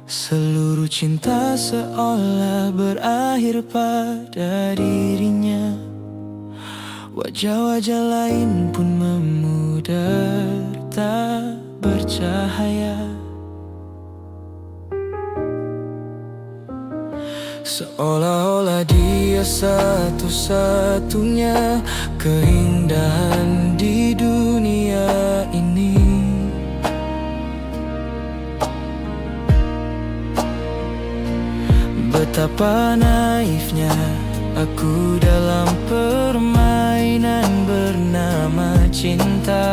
Seluruh cinta seolah berakhir pada dirinya. Wajah-wajah lain pun memudar tak bercahaya. Seolah-olah dia satu-satunya keindahan di dunia ini. Betapa naifnya aku dalam permainan bernama cinta.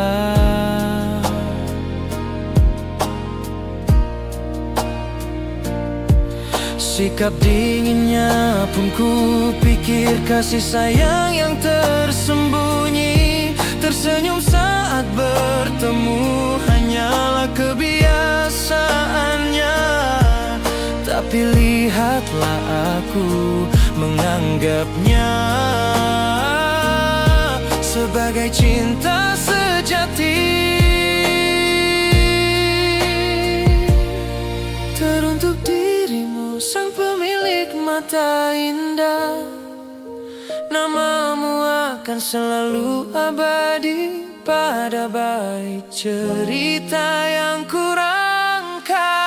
Sikap dinginnya pun ku pikir kasih sayang yang tersembunyi. Tersenyum saat bertemu hanyalah kebiasaannya. Tapi lihatlah aku menganggapnya sebagai cinta sejati. Teruntuk dirimu sang pemilik mata indah, namamu akan selalu abadi pada bait cerita yang kurangkai.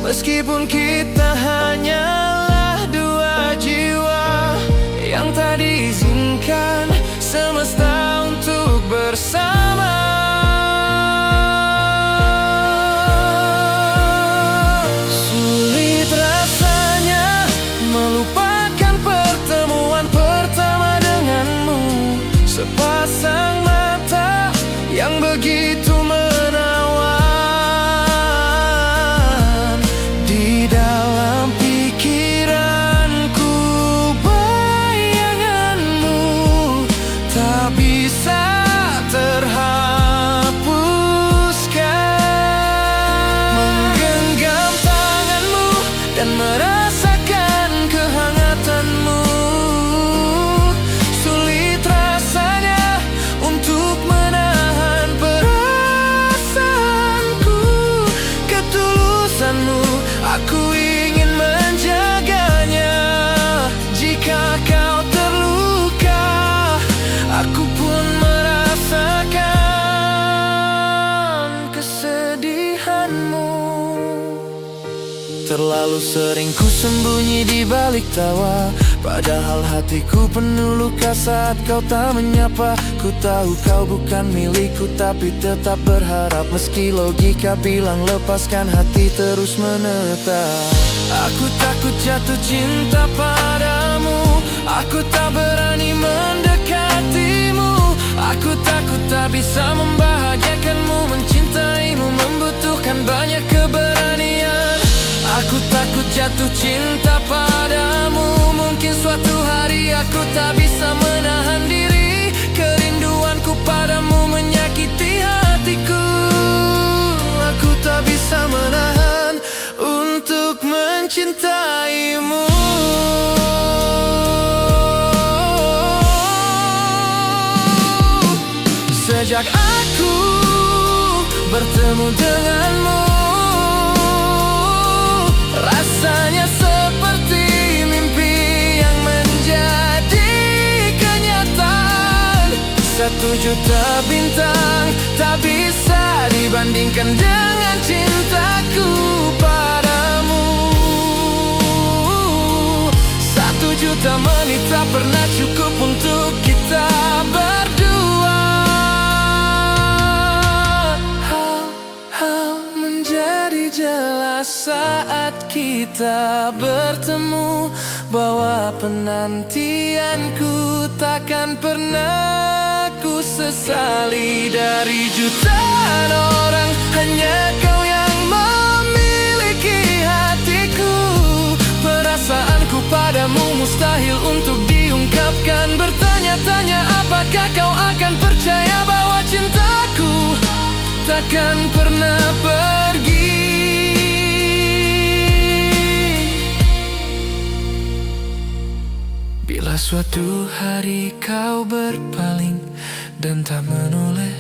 Meskipun kita hanyalah dua jiwa yang tak diizinkan semesta untuk bersama. Sulit rasanya melupakan pertemuan pertama denganmu. Sepasang mata yang begitu merasakan kehangatanmu. Sulit rasanya untuk menahan perasaanku. Ketulusanmu aku ingin menjaganya. Jika kau terluka, aku pun merasakan kesedihanmu. Terlalu sering ku sembunyi di balik tawa, padahal hatiku penuh luka saat kau tak menyapa. Ku tahu kau bukan milikku, tapi tetap berharap. Meski logika bilang lepaskan, hati terus menetap. Aku takut jatuh cinta padamu, aku tak berani mendekatimu. Aku takut tak bisa membahagiakanmu, mencintaimu membutuhkan banyak keberanian. Aku takut jatuh cinta padamu, mungkin suatu hari aku tak bisa menahan diri. Kerinduanku padamu menyakiti hatiku. Aku tak bisa menahan untuk mencintaimu. Sejak aku bertemu denganmu, rasanya seperti mimpi yang menjadi kenyataan. 1 juta bintang tak bisa dibandingkan dengan cintaku padamu. 1 juta menit tak pernah cukup untuk kita berdua. Hal-hal menjadi jelas saat kita bertemu, bahwa penantianku takkan pernah ku sesali. Dari jutaan orang hanya kau yang memiliki hatiku. Perasaanku padamu mustahil untuk diungkapkan. Bertanya-tanya apakah kau akan percaya bahwa cintaku takkan pernah pergi. Bila suatu hari kau berpaling dan tak menoleh,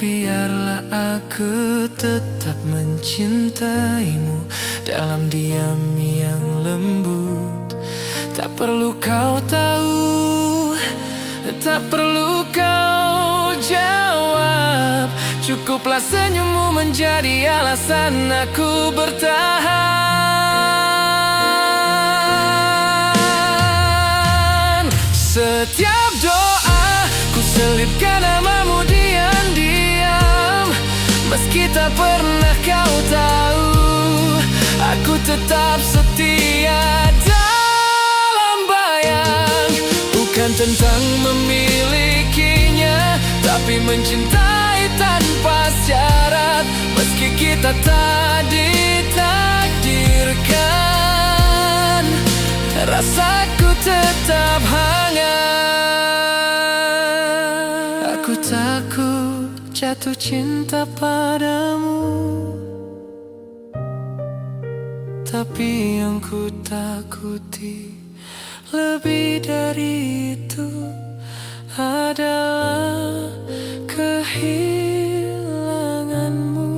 Biarlah aku tetap mencintaimu dalam diam yang lembut. Tak perlu kau tahu, tak perlu kau jawab. Cukuplah senyummu menjadi alasan aku bertahan. Setiap doa ku selipkan namamu diam-diam. Meski tak pernah kau tahu, aku tetap setia dalam bayang. Bukan tentang memilikinya, tapi mencintai tanpa syarat. Meski kita tak ditakdirkan, rasaku tetap hangat. Aku takut jatuh cinta padamu, tapi yang ku takuti lebih dari itu adalah kehilanganmu.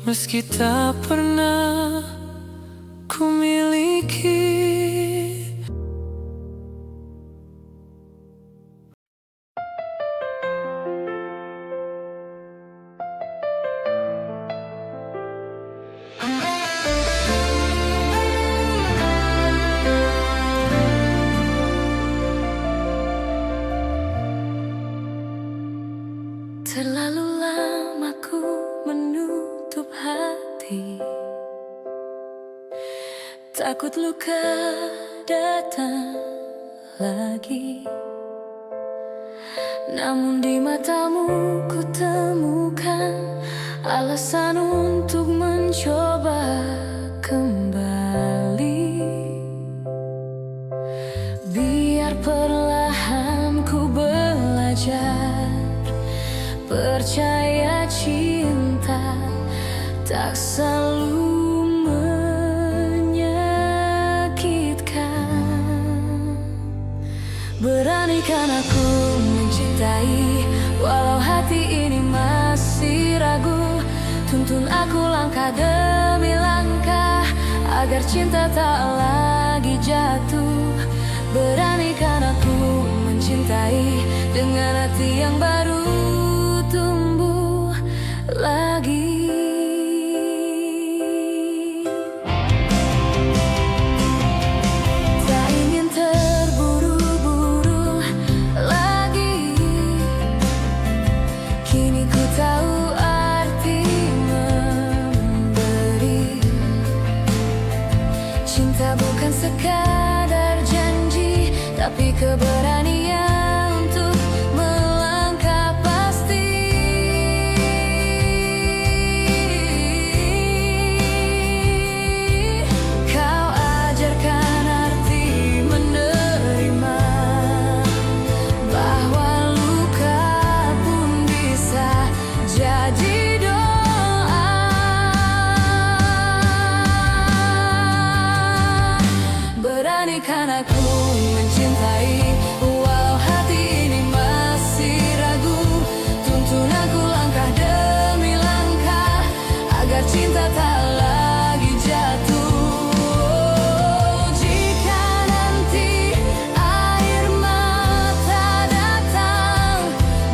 Meski tak pernah ku miliki. Terlalu lama ku menutup hati, takut luka datang lagi. Namun di matamu ku temukan alasan untuk mencoba kembali. Biar perlahan ku belajar percaya cinta tak selalu menyakitkan. Beranikan aku mencintai walau hati ini masih ragu. Tuntun aku langkah demi langkah agar cinta tak lagi jatuh. Beranikan aku mencintai dengan hati yang baru tumbuh lagi. Tak ingin terburu-buru lagi. Kini ku tahu arti memberi. Cinta bukan sekadar janji, tapi keberanian untuk melangkah pasti. Kau ajarkan arti menerima, bahwa luka pun bisa jadi doa. Beranikan aku mencintai walau hati ini masih ragu. Tuntun aku langkah demi langkah agar cinta tak lagi jatuh. Jika nanti air mata datang,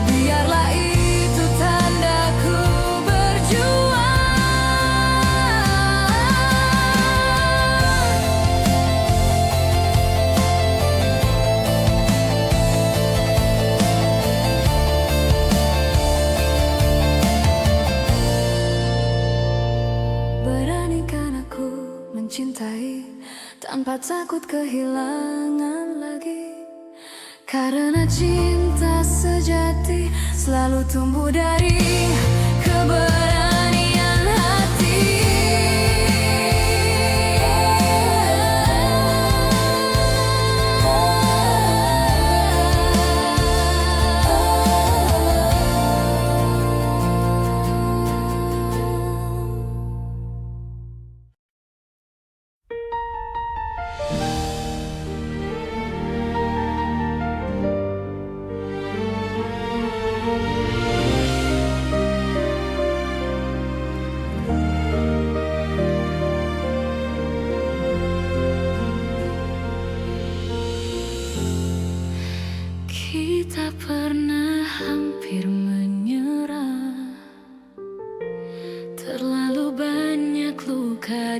biarlah itu tandaku berjuang. Beranikan aku mencintai tanpa takut kehilangan lagi. Karena cinta sejati selalu tumbuh dari keberanian hati.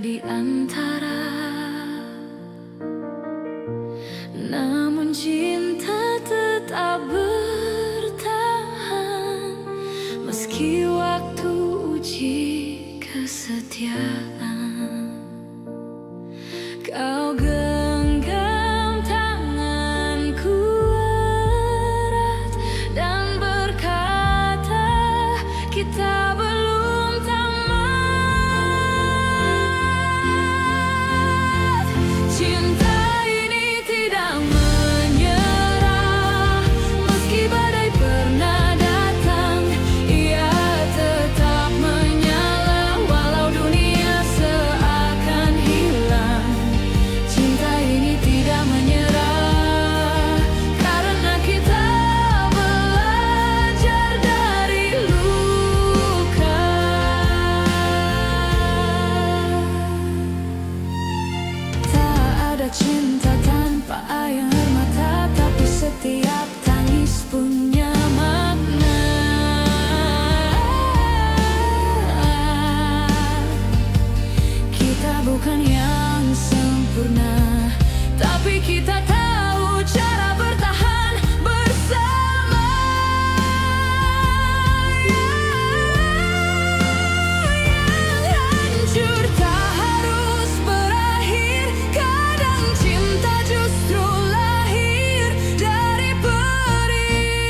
di antara. Namun cinta tetap bertahan, meski waktu uji kesetiaan. Kau genggam tanganku erat dan berkata, kita belum tamat. Cinta ini tidak menyerah, meski badai pernah datang, ia tetap menyala walau dunia seakan hilang. Cinta ini tidak menyerah, karena kita belajar dari luka. Tak ada cinta tanpa air mata, tapi setiap tangis punya makna. Kita bukan yang sempurna, tapi kita tahu cara bertahan bersama. Yang hancur tak harus berakhir, kadang cinta justru lahir dari perih.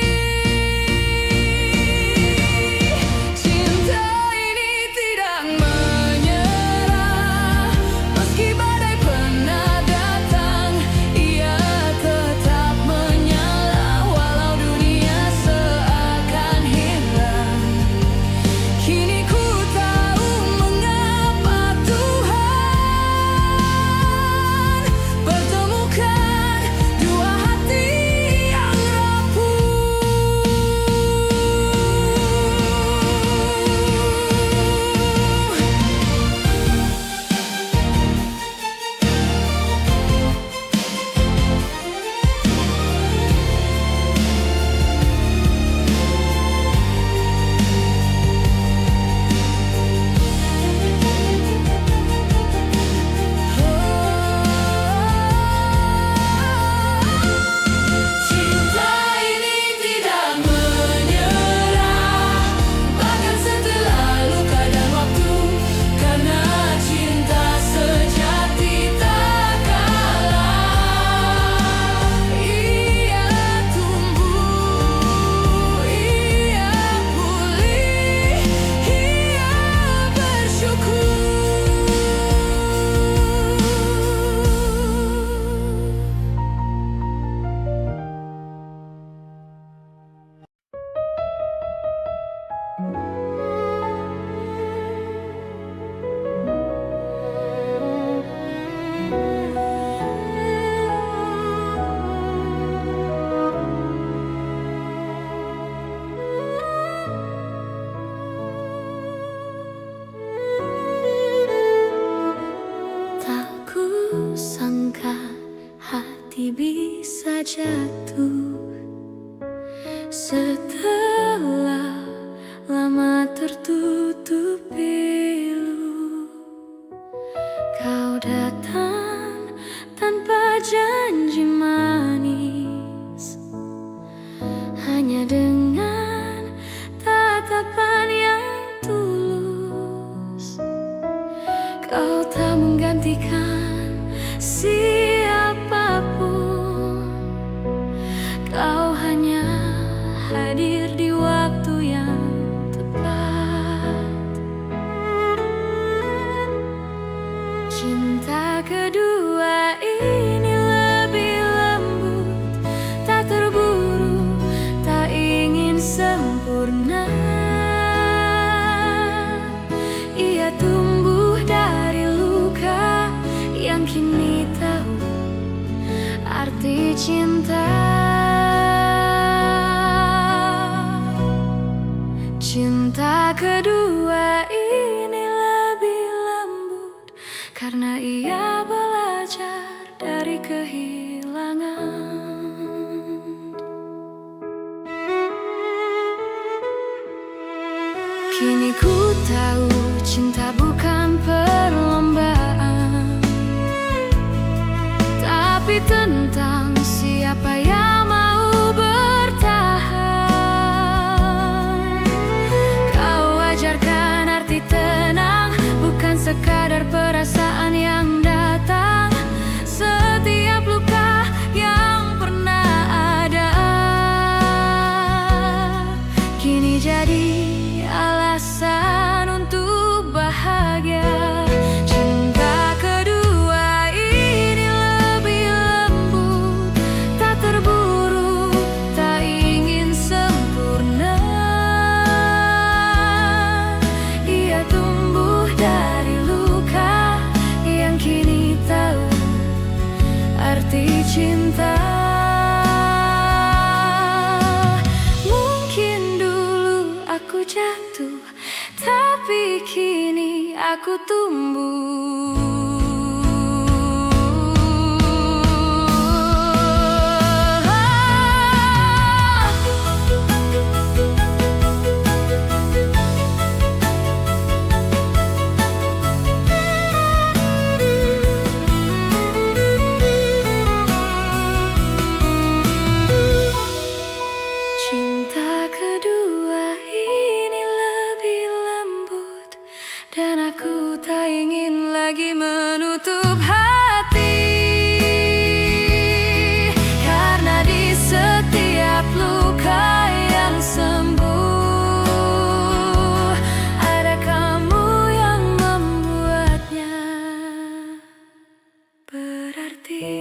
Cinta ini tidak menyerah, meski badai pernah datang, ia tetap menyala walau dunia seakan hilang. Kini ku tahu mengapa Tuhan pertemukan dua hati yang rapuh. Cinta ini tidak menyerah, bahkan setelah luka dan waktu, karena cinta sejati tak kalah. Ia tumbuh, ia pulih, ia bersyukur. Tak kusangka hati bisa jatuh setelah lama tertutup pilu. Kau datang tanpa janji manis, hanya dengan tatapan yang tulus. Kau tak menggantikan siapapun, kau hanya hadir di waktu yang tepat. Cinta kedua ini lebih lembut, tak terburu, tak ingin sempurna. Ia tumbuh dari luka yang kini tahu arti cinta. Cinta kedua ini lebih lembut, karena ia belajar dari kehilangan. Kini ku tahu cinta bukan perlombaan, aku tumbuh. Cinta kedua ini lebih lembut, dan aku tak ingin lagi menutup hati. Karena di setiap luka yang sembuh, ada kamu yang membuatnya berarti.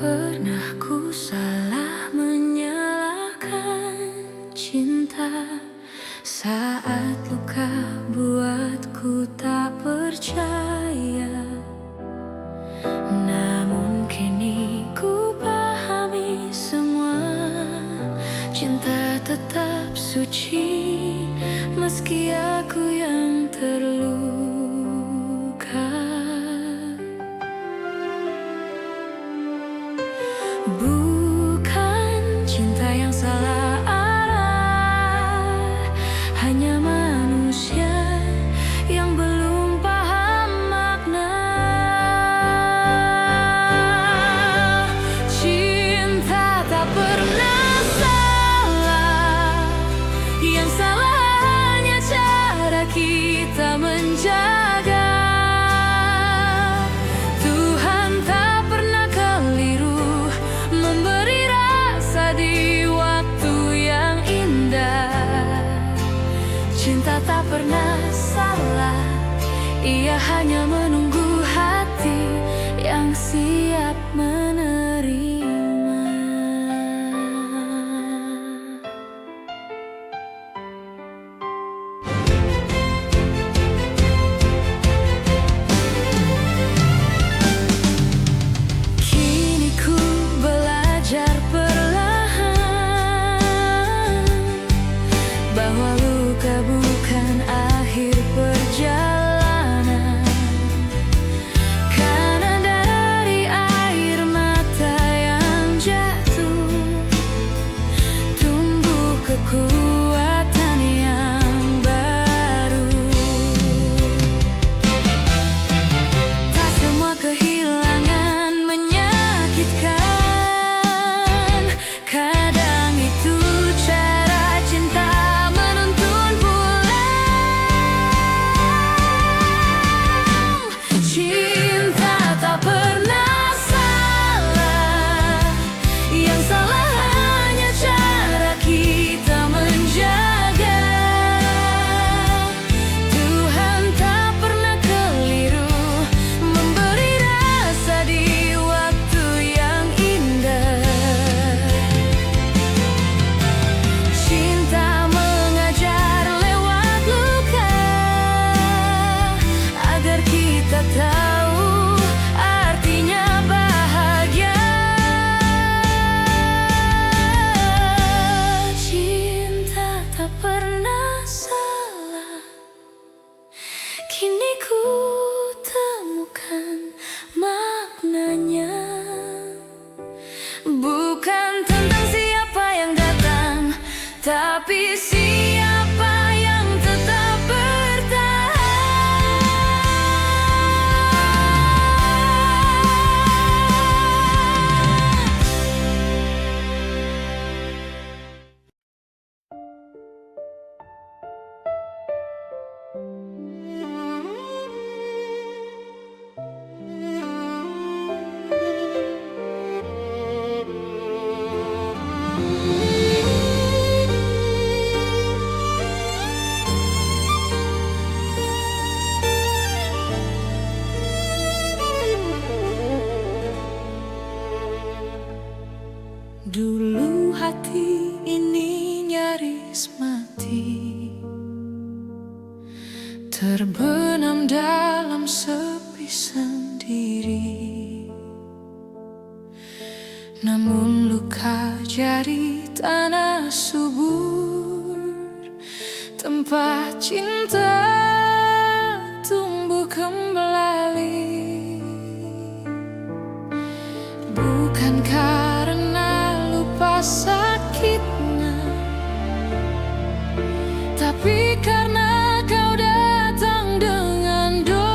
Pernah ku salah menyalahkan cinta, saat luka buatku tak percaya. Namun kini ku pahami semua, cinta tetap suci meski aku yang terluka. Bukan cinta yang salah arah, hanya manusia yang belum paham makna. Cinta tak pernah salah, yang salah hanya cara kita menjaga. Tuhan tak pernah keliru memberi rasa di waktu yang indah. Cinta tak pernah salah, ia hanya menunggu hati yang siap menerima. Kini ku belajar perlahan bahwa luka bukan akhir perjalanan. Karena dari namun luka jadi tanah subur, tempat cinta tumbuh kembali. Bukan karena lupa sakitnya, tapi karena kau datang dengan doa.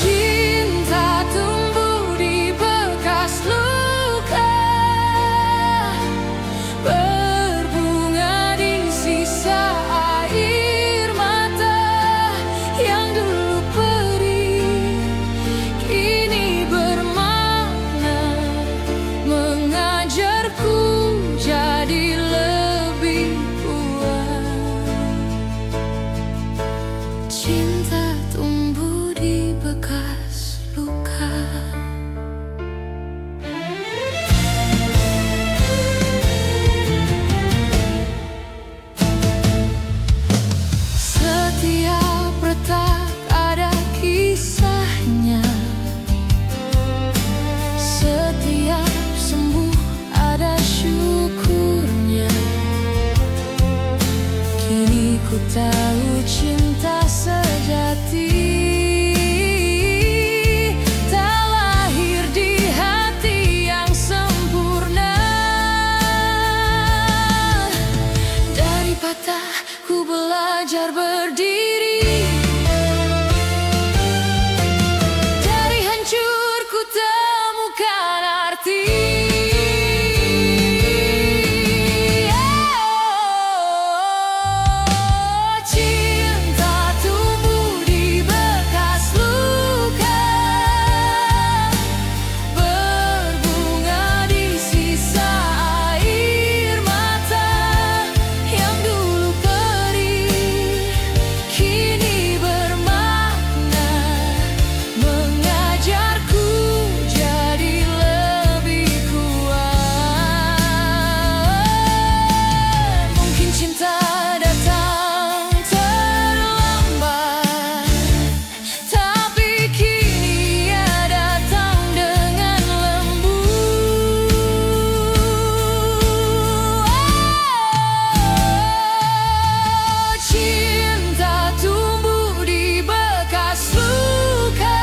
Cinta tumbuh di bekas luka, berbunga di sisa air mata yang dulu perih, kini bermakna, mengajarku jadi lebih kuat. Cinta tumbuh di bekas luka. Setiap retak ada kisahnya, setiap sembuh ada syukurnya. Kini ku tahu cinta sejati tak lahir di hati yang sempurna. Dari patah ku belajar berdiri, dari hancur ku temukan arti. Cinta tumbuh di bekas luka, berbunga di sisa air mata yang dulu perih, kini bermakna, mengajarku jadi lebih kuat. Mungkin cinta datang terlambat, tapi kini ia datang dengan lembut. Cinta tumbuh di bekas luka,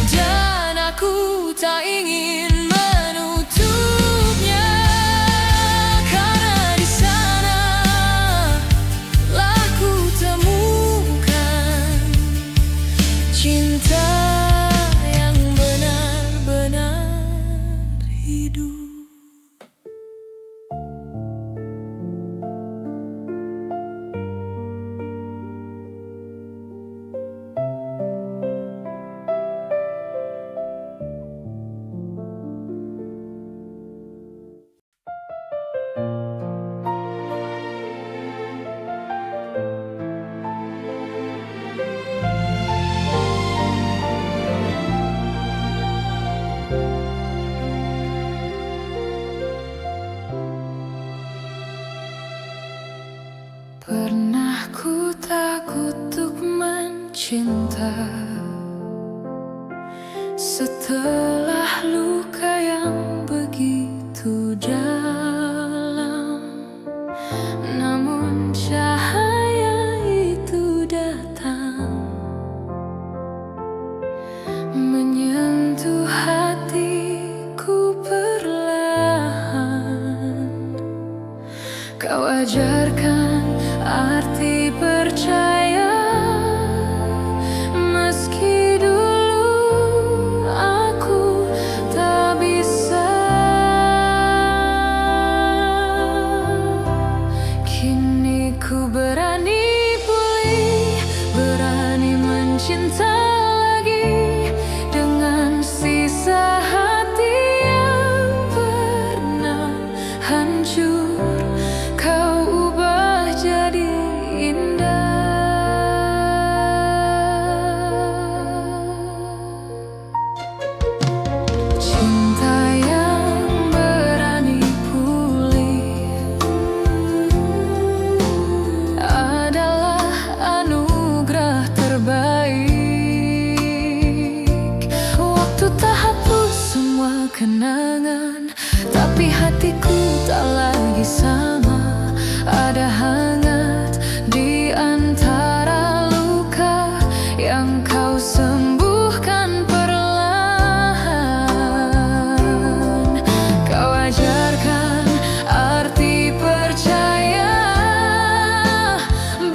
dan aku tak ingin menutupnya, karena di sana lah ku temukan cinta yang benar-benar hidup. Pernah ku takut untuk mencinta, setelah luka yang begitu dalam, namun cahaya itu datang, menyentuh hatiku perlahan. Kau ajarkan arti percaya, meski dulu aku tak bisa. Kini ku berani pulih, berani mencinta lagi, dengan sisa hati yang pernah hancur. Kau ubah jadi indah. kenangan, tapi hatiku tak lagi sama. Ada hangat di antara luka yang kau sembuhkan perlahan. Kau ajarkan arti percaya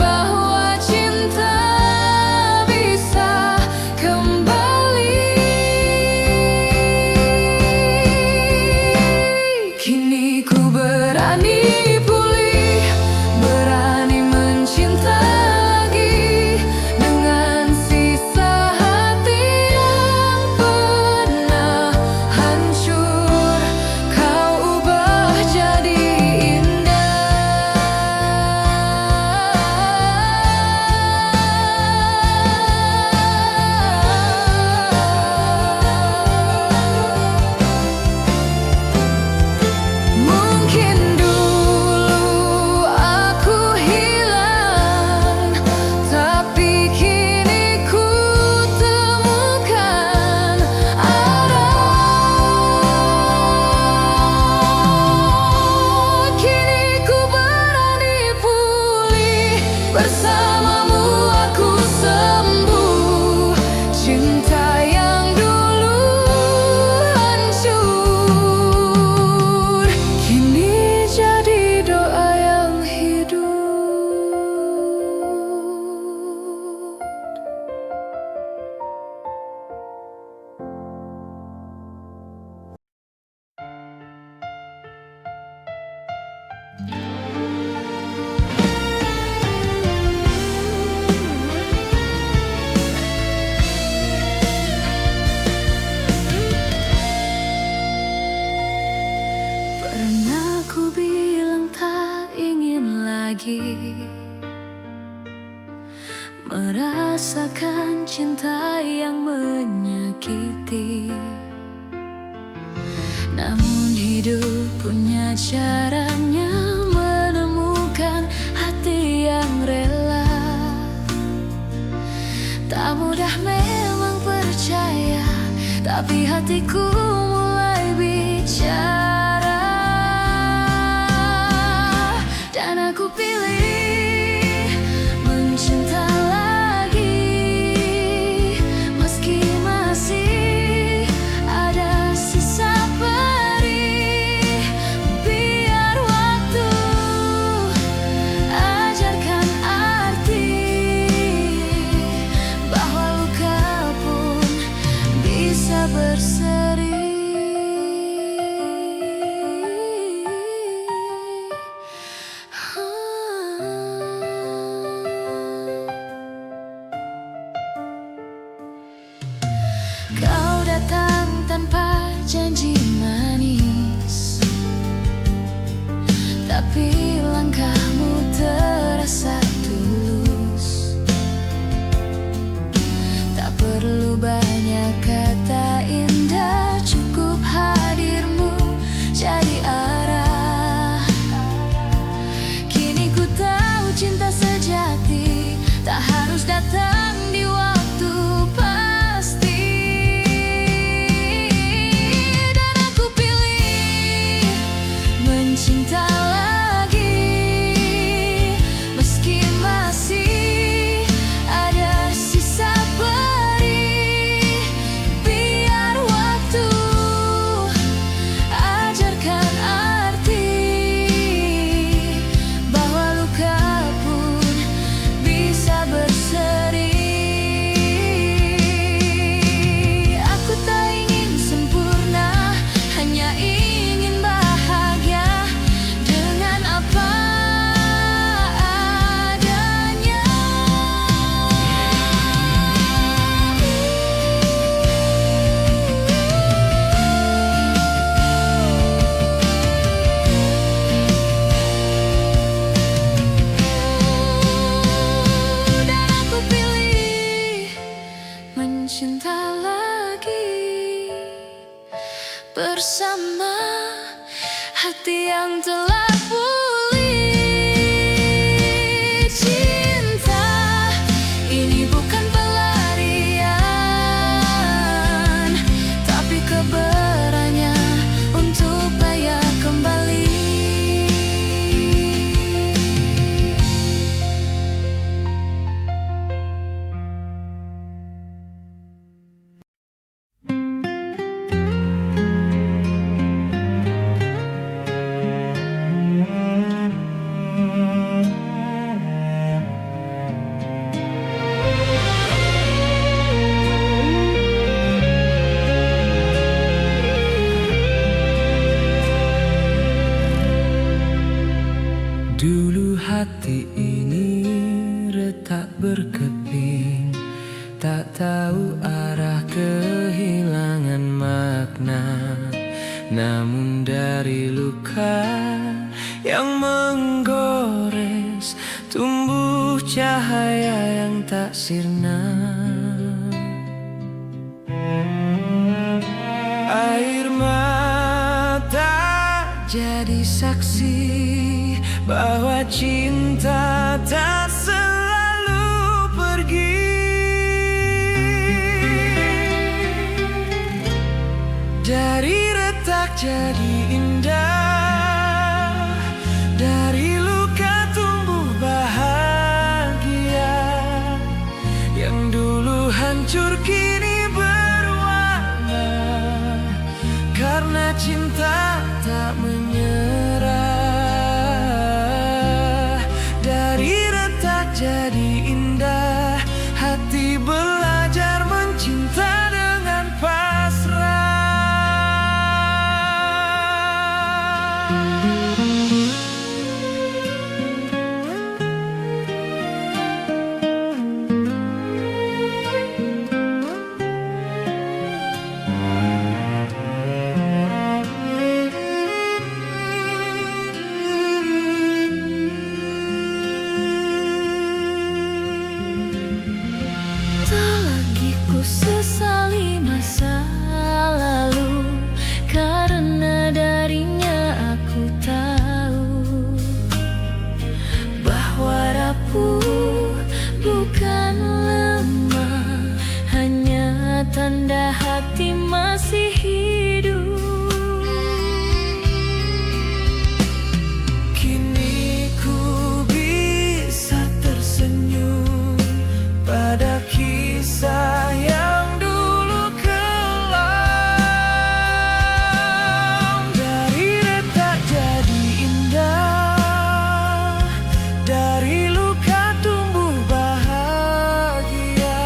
bahwa cinta bisa kembali. Kini ku berani pulih, berani mencinta lagi dengan sisa hati yang pernah hancur. Kau ubah jadi mungkin dulu aku hilang, tapi kini ku temukan arah. Kini ku berani pulih, bersamamu aku sembuh. Cinta yang dulu hancur kini jadi doa yang hidup. Pernah ku bilang tak ingin lagi merasakan cinta yang menyakiti. Namun hidup punya caranya menemukan hati yang rela. Tak mudah memang percaya, tapi hatiku mulai bicara. Dan aku pilih mencinta lagi, meski masih ada sisa perih. Biar waktu ajarkan arti bahwa luka pun bisa berseri. Kau datang tanpa janji manis, tapi langkahmu terasa tulus. Tak perlu banyak kata indah, cukup hadirmu jadi arah. Kini ku tahu cinta sejati tak harus datang di waktu pasti. Dan aku pilih mencinta lagi, meski masih ada sisa perih. Biar waktu ajarkan arti bahwa luka pun bisa berseri. Aku tak ingin sempurna, hanya ingin bahagia dengan apa adanya. Dan aku pilih mencinta lagi, bersama hati yang telah pulih. Cinta ini bukan pelarian, tapi keberanian tak berkeping, tak tahu arah, kehilangan makna. Namun dari luka yang menggores, tumbuh cahaya yang tak sirna. Air mata jadi saksi bahwa cinta tak selalu pergi. Dari retak jadi indah, dari luka tumbuh bahagia. Yang dulu hancur kini berwarna, karena cinta tak menyerah. Dari retak jadi indah, hati belajar mencinta dengan pasrah. Sesali masa lalu, karena darinya aku tahu bahwa rapuh bukan lemah, hanya tanda hati masih hidup. Kini ku bisa tersenyum pada kisah yang dulu kelam. Dari retak jadi indah, dari luka tumbuh bahagia.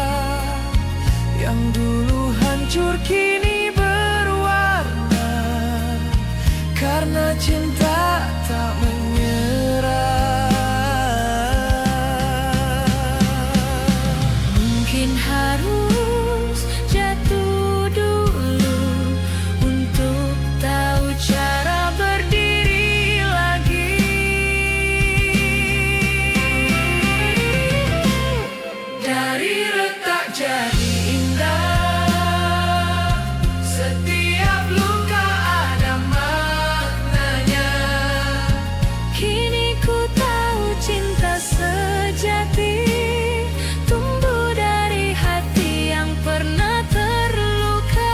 Yang dulu hancur kini berwarna, karena cinta tak menyerah. Mungkin harus jatuh dulu untuk tahu cara berdiri lagi. Dari retak jadi indah, setiap luka ada maknanya. Kini ku tahu cinta sejati tumbuh dari hati yang pernah terluka.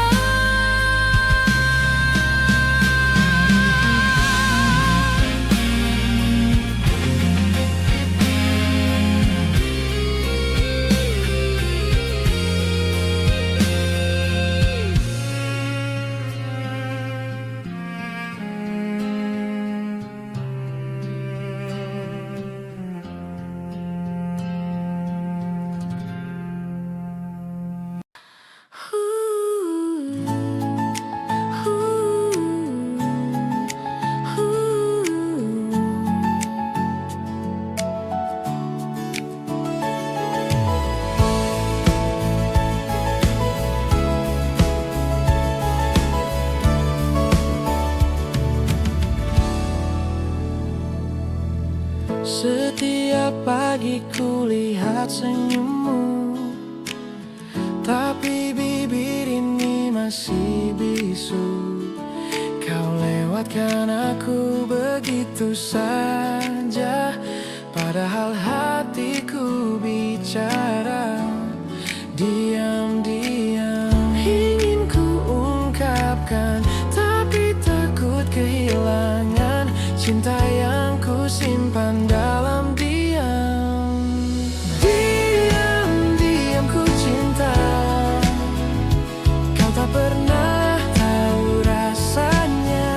Setiap pagi ku lihat senyummu, tapi bibir ini masih bisu. Kau lewatkan aku begitu saja, padahal hatiku bicara. Diam-diam ingin ku ungkapkan, tapi takut kehilangan cinta yang ku simpan dalam diam. Diam-diam ku cinta, kau tak pernah tahu rasanya.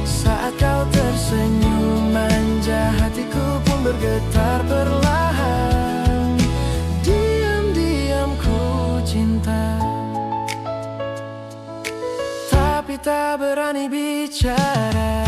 Saat kau tersenyum manja, hatiku pun bergetar perlahan. Diam-diam ku cinta, tapi tak berani bicara.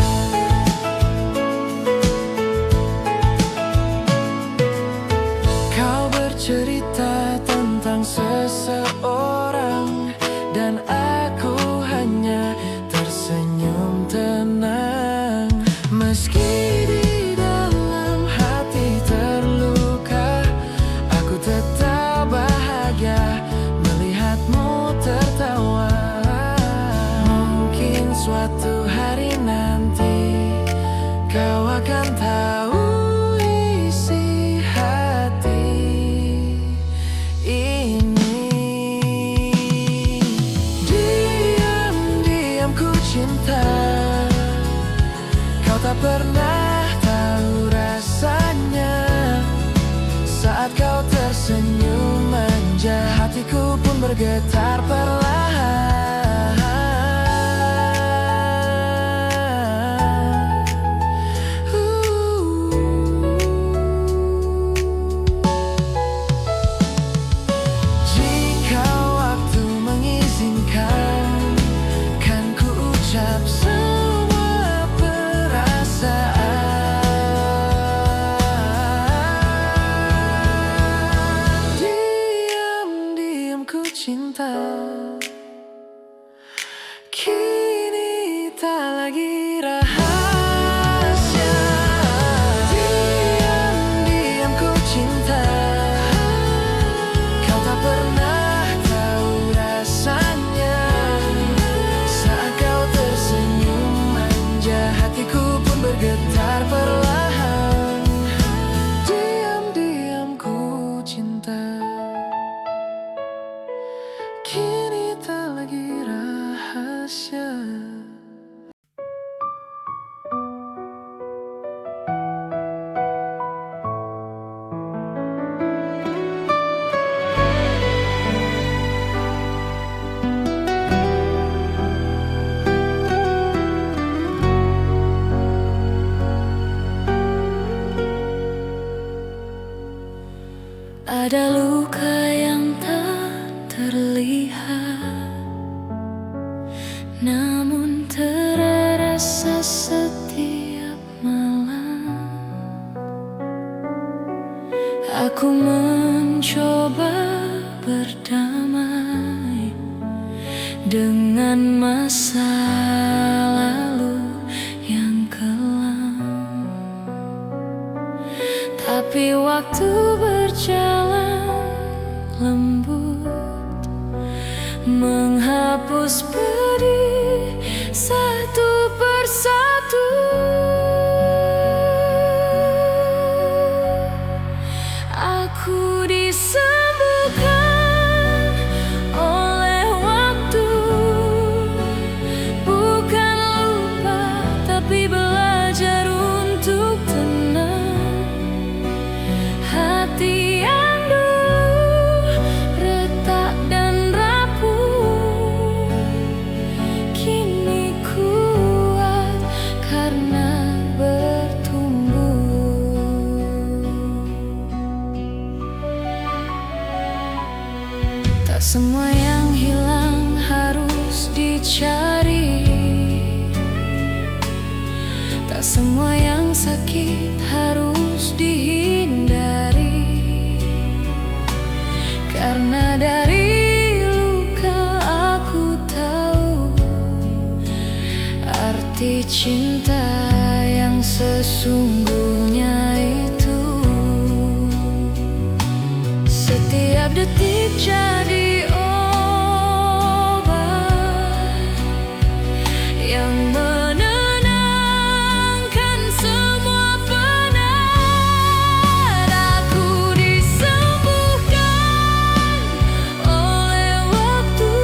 cerita tentang seseorang, dan aku hanya tersenyum tenang. Meski di dalam hati terluka, aku tetap bahagia melihatmu tertawa. Mungkin suatu hari nanti kau akan tahu isi hati ini. Diam-diam ku cinta, kau tak pernah tahu rasanya. Saat kau tersenyum manja, hatiku pun bergetar perlahan. Jika waktu mengizinkan, kan ku ucap semua perasaan. Diam-diam ku cinta, kini tak lagi rahasia. Diam-diam ku cinta, kau tak pernah tahu rasanya. Saat kau tersenyum manja, hatiku pun bergetar perlahan. Diam-diam ku cinta, kini tak lagi rahasia. Ada luka yang tak terlihat, namun terasa setiap malam. Aku mencoba berdamai dengan masa lalu yang kelam, tapi waktu berjalan lembut, menghapus pedih satu persatu. Aku disembuhkan oleh waktu, bukan lupa tapi belajar untuk tenang. Hati yang dulu retak dan rapuh, kini kuat karena bertumbuh. Tak semua yang hilang harus dicari, tak semua yang sakit harus dihindari. Karena dari luka aku tahu arti cinta yang sesungguhnya itu. Setiap detik jadi obat yang menenangkan semua penat. Aku disembuhkan oleh waktu,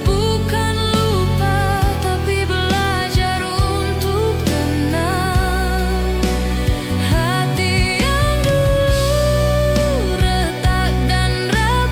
bukan lupa tapi belajar untuk tenang. Hati yang dulu retak dan rapuh,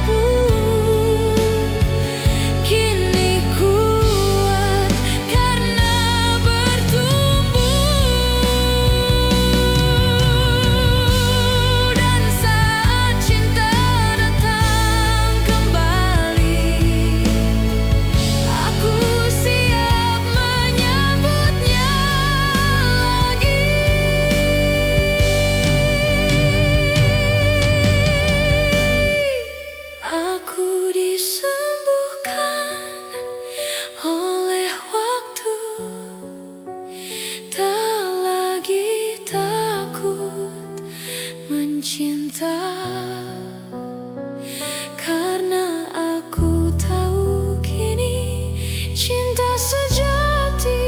cinta, karena aku tahu kini cinta sejati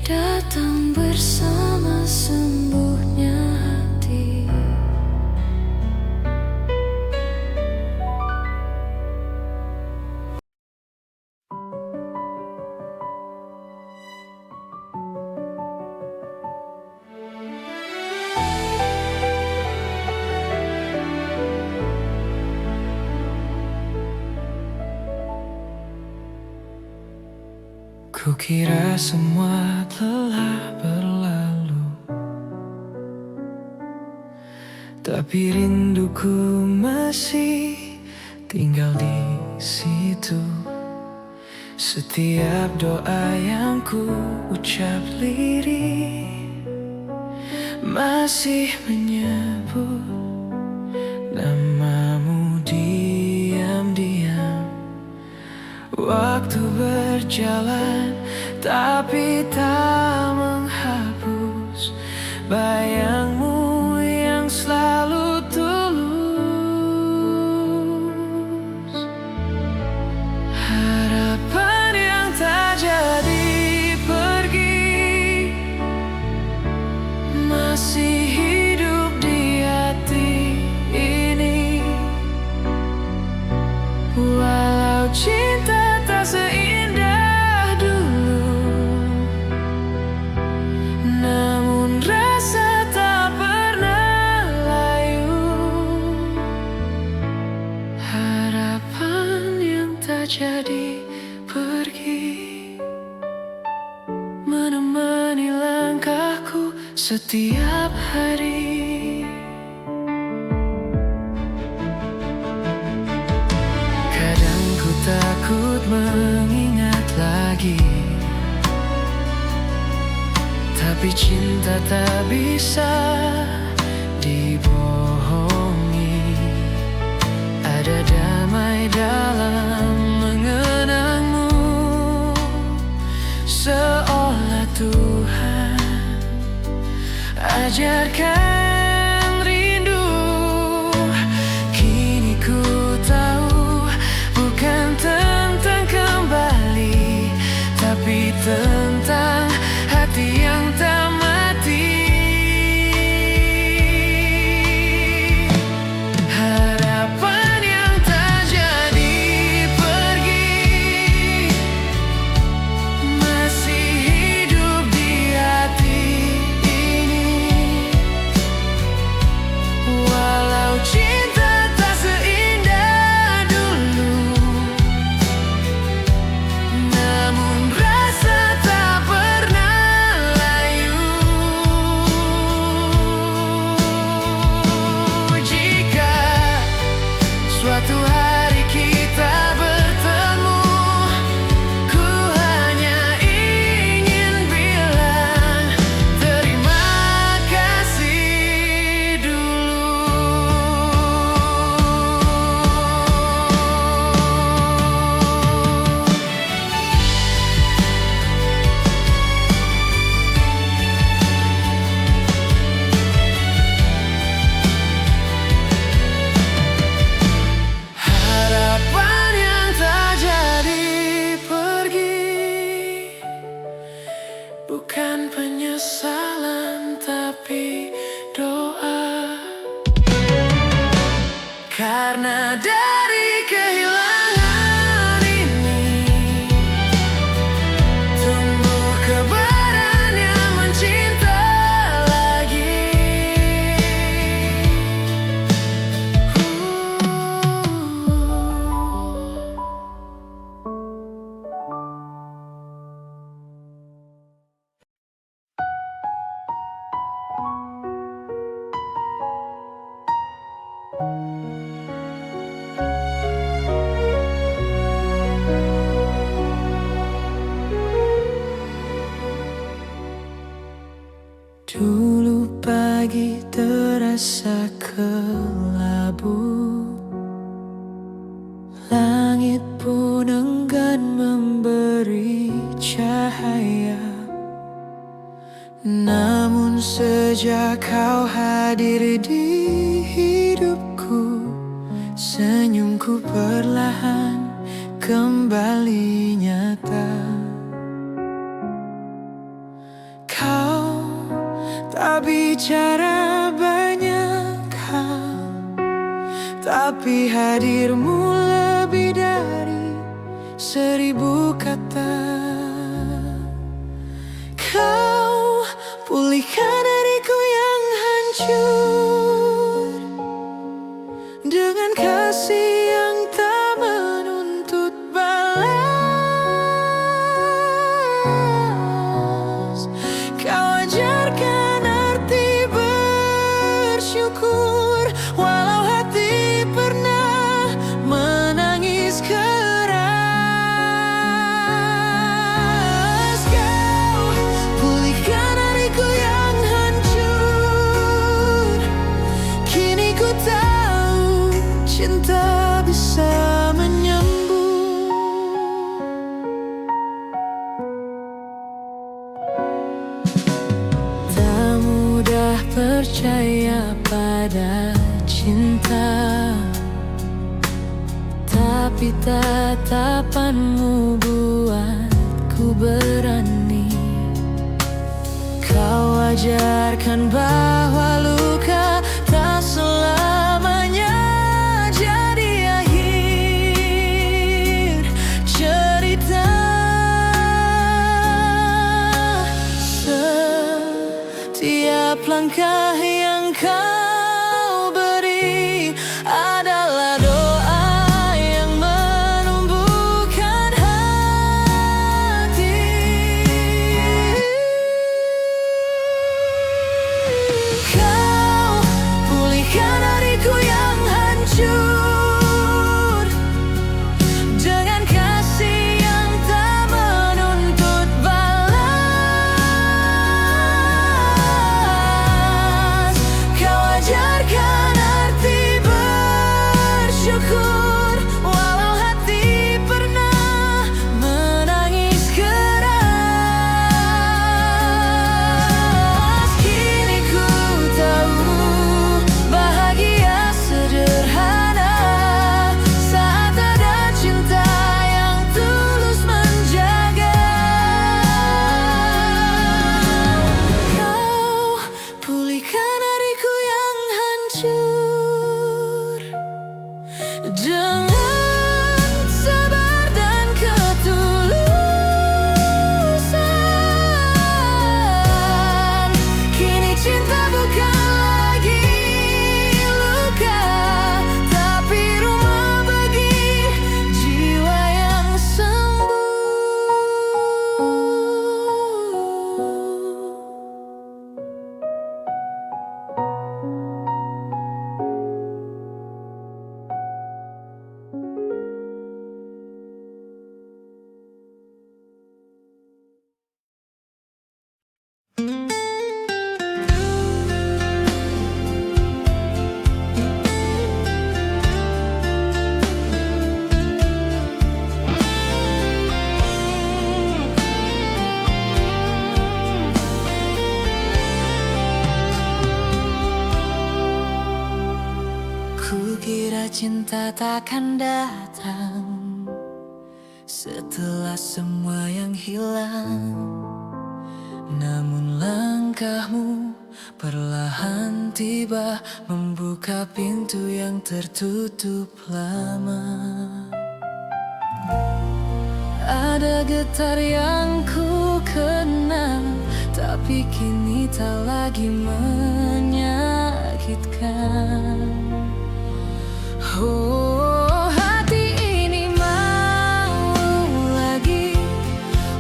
datang bersama sembuhnya hati. Kukira semua telah berlalu, tapi rinduku masih tinggal di situ. Setiap doa yang ku ucap lirih masih menyebut namamu diam-diam. Waktu berjalan tapi tak menghapus bayangmu yang selalu tulus. Harapan yang tak jadi pergi masih hidup di hati ini. Walau cinta tak seindah dulu, namun rasa tak pernah layu. Harapan yang tak jadi pergi menemani langkahku setiap hari. Kadang ku takut mengingat lagi, tapi cinta tak bisa dibohongi. Ada damai dalam mengenangmu, seolah Tuhan ajarkan rindu. Kini ku tahu bukan tentang kembali, tapi tentang hati yang tak mati. Harapan yang tak jadi pergi masih hidup di hati ini. Walau cinta tak seindah dulu, namun rasa tak pernah layu. Jika suatu hari kita bertemu, ku hanya ingin bilang terima kasih dulu. Harapan yang tak jadi pergi bukan penyesalan tapi doa. Karena dari kehilangan ini tumbuh keberanian mencinta lagi. Dulu pagi terasa kelabu, langit pun enggan memberi cahaya. Namun sejak kau hadir di Mimpiku perlahan kembali nyata. Kau tak bicara banyak hal, tapi hadirmu lebih dari 1000 kata. Kau pulihkan hariku yang hancur dengan kasih yang tak menuntut balas. Kau ajarkan arti bersyukur, walau hati pernah menangis keras. Kau pulihkan hariku yang hancur. Kini ku tahu cinta bisa menyembuh. Tak mudah percaya pada cinta, tapi tatapanmu buatku berani. Kau ajarkan bahwa luka tak selamanya jadi akhir cerita. Setiap langkah yang kau beri adalah doa yang menumbuhkan hati. Kau pulihkan hariku yang hancur dengan kasih yang tak menuntut balas. Kau ajarkan arti bersyukur, walau hati pernah menangis keras. Kini ku tahu bahagia sederhana saat ada cinta yang tulus menjaga. Kau pulihkan hariku yang hancur dengan sabar dan ketulusan. Kini cinta bukan lagi luka, tapi rumah bagi jiwa yang sembuh. Kukira cinta takkan datang setelah semua yang hilang, namun langkahmu perlahan tiba membuka pintu yang tertutup lama. Ada getar yang ku kenal, tapi kini tak lagi menyakitkan. Oh, hati ini mau lagi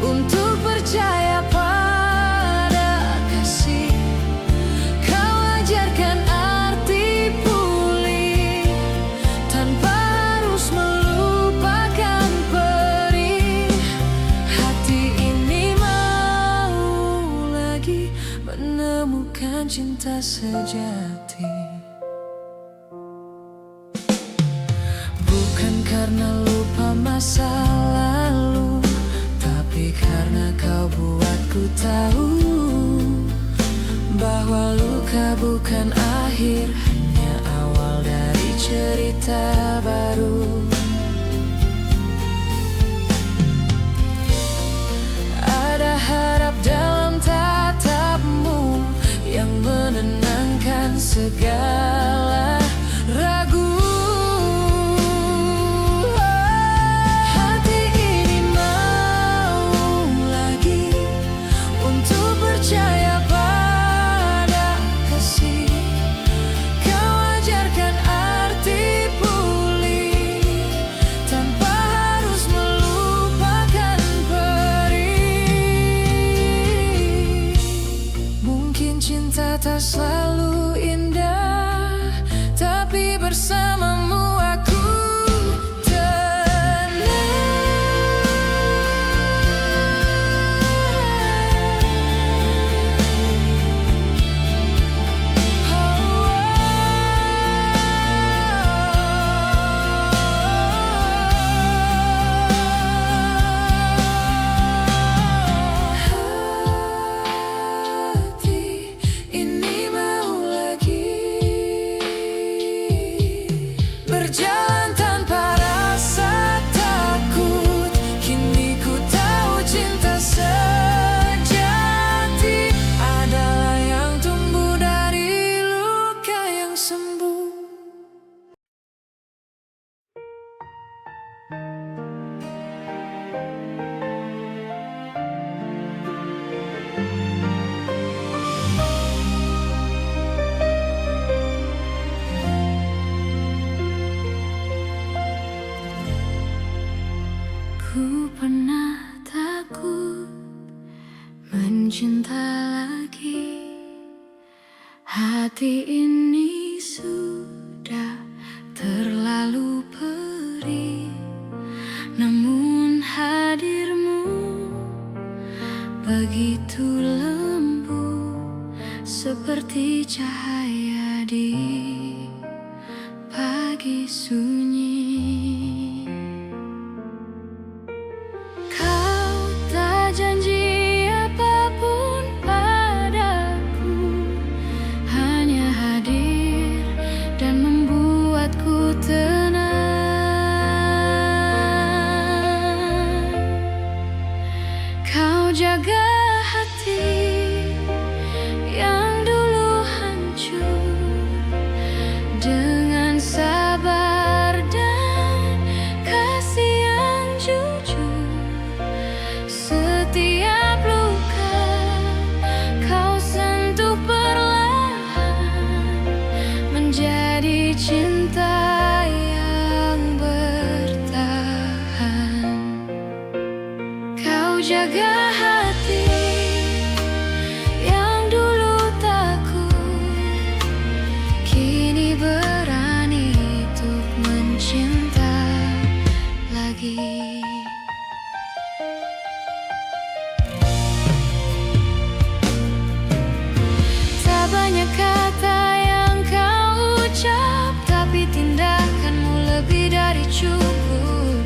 untuk percaya pada kasih. Kau ajarkan arti pulih tanpa harus melupakan perih. Hati ini mau lagi menemukan cinta sejati. Bukan karena lupa masa lalu, tapi karena kau buatku tahu bahwa luka bukan akhir, hanya awal dari cerita baru. bersamamu aku berjalan tanpa rasa takut. Kini ku tahu cinta sejati adalah yang tumbuh dari luka yang sembuh. Ku pernah takut mencinta lagi. Hati ini sudah terlalu perih. Namun hadirmu begitu lembut, seperti cahaya di pagi sunyi. Janji apapun padaku, hanya hadir dan membuatku tenang. Kau jaga hati yang dulu hancur dengan sabar dan kasih yang jujur. Setiap luka kau sentuh perlahan, menjadi cinta yang bertahan. Kau jaga hati yang dulu takut, kini berani untuk mencinta lagi. Banyak kata yang kau ucap, tapi tindakanmu lebih dari cukup.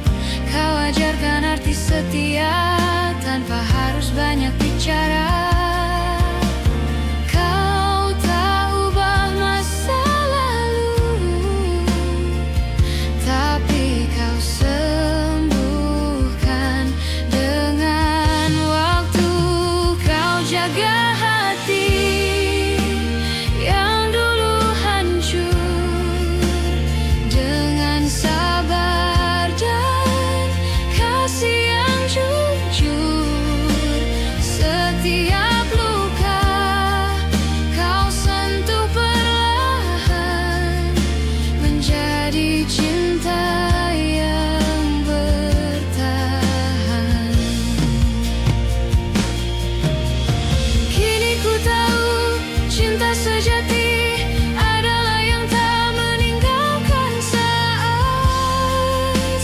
Kau ajarkan arti setia tanpa harus banyak bicara. Kau tak ubah masa lalu, tapi kau sembuhkan dengan waktu. Kau jaga hati sejati adalah yang tak meninggalkan saat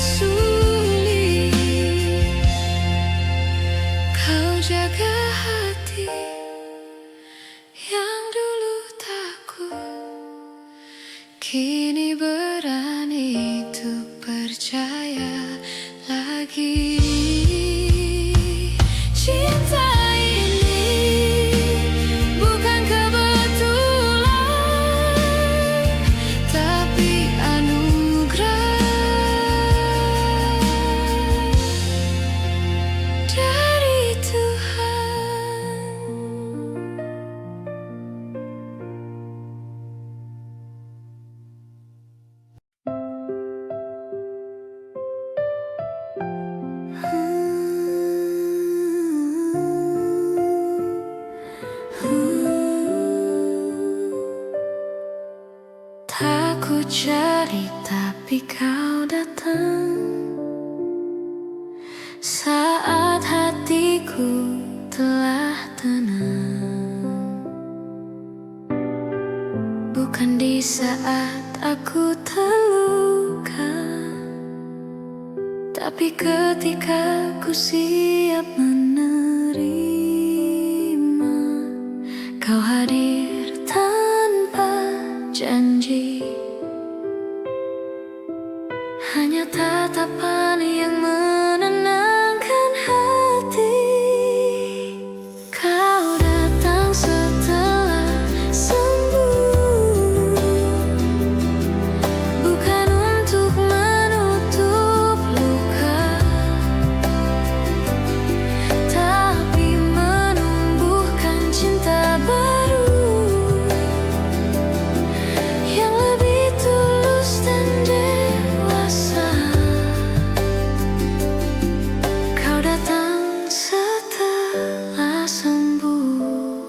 sulit. Kau jaga hati yang dulu takut, kini berani untuk percaya lagi. Cinta Ku cari tapi kau datang saat hatiku telah tenang. Bukan di saat aku terluka, tapi ketika ku siap menerima. Kau hadir tanpa janji, hanya tatapan yang menenangkan hati. Kau datang setelah sembuh, bukan untuk menutup luka, tapi menumbuhkan cinta baru yang lebih tulus dan dewasa. Kau datang setelah sembuh,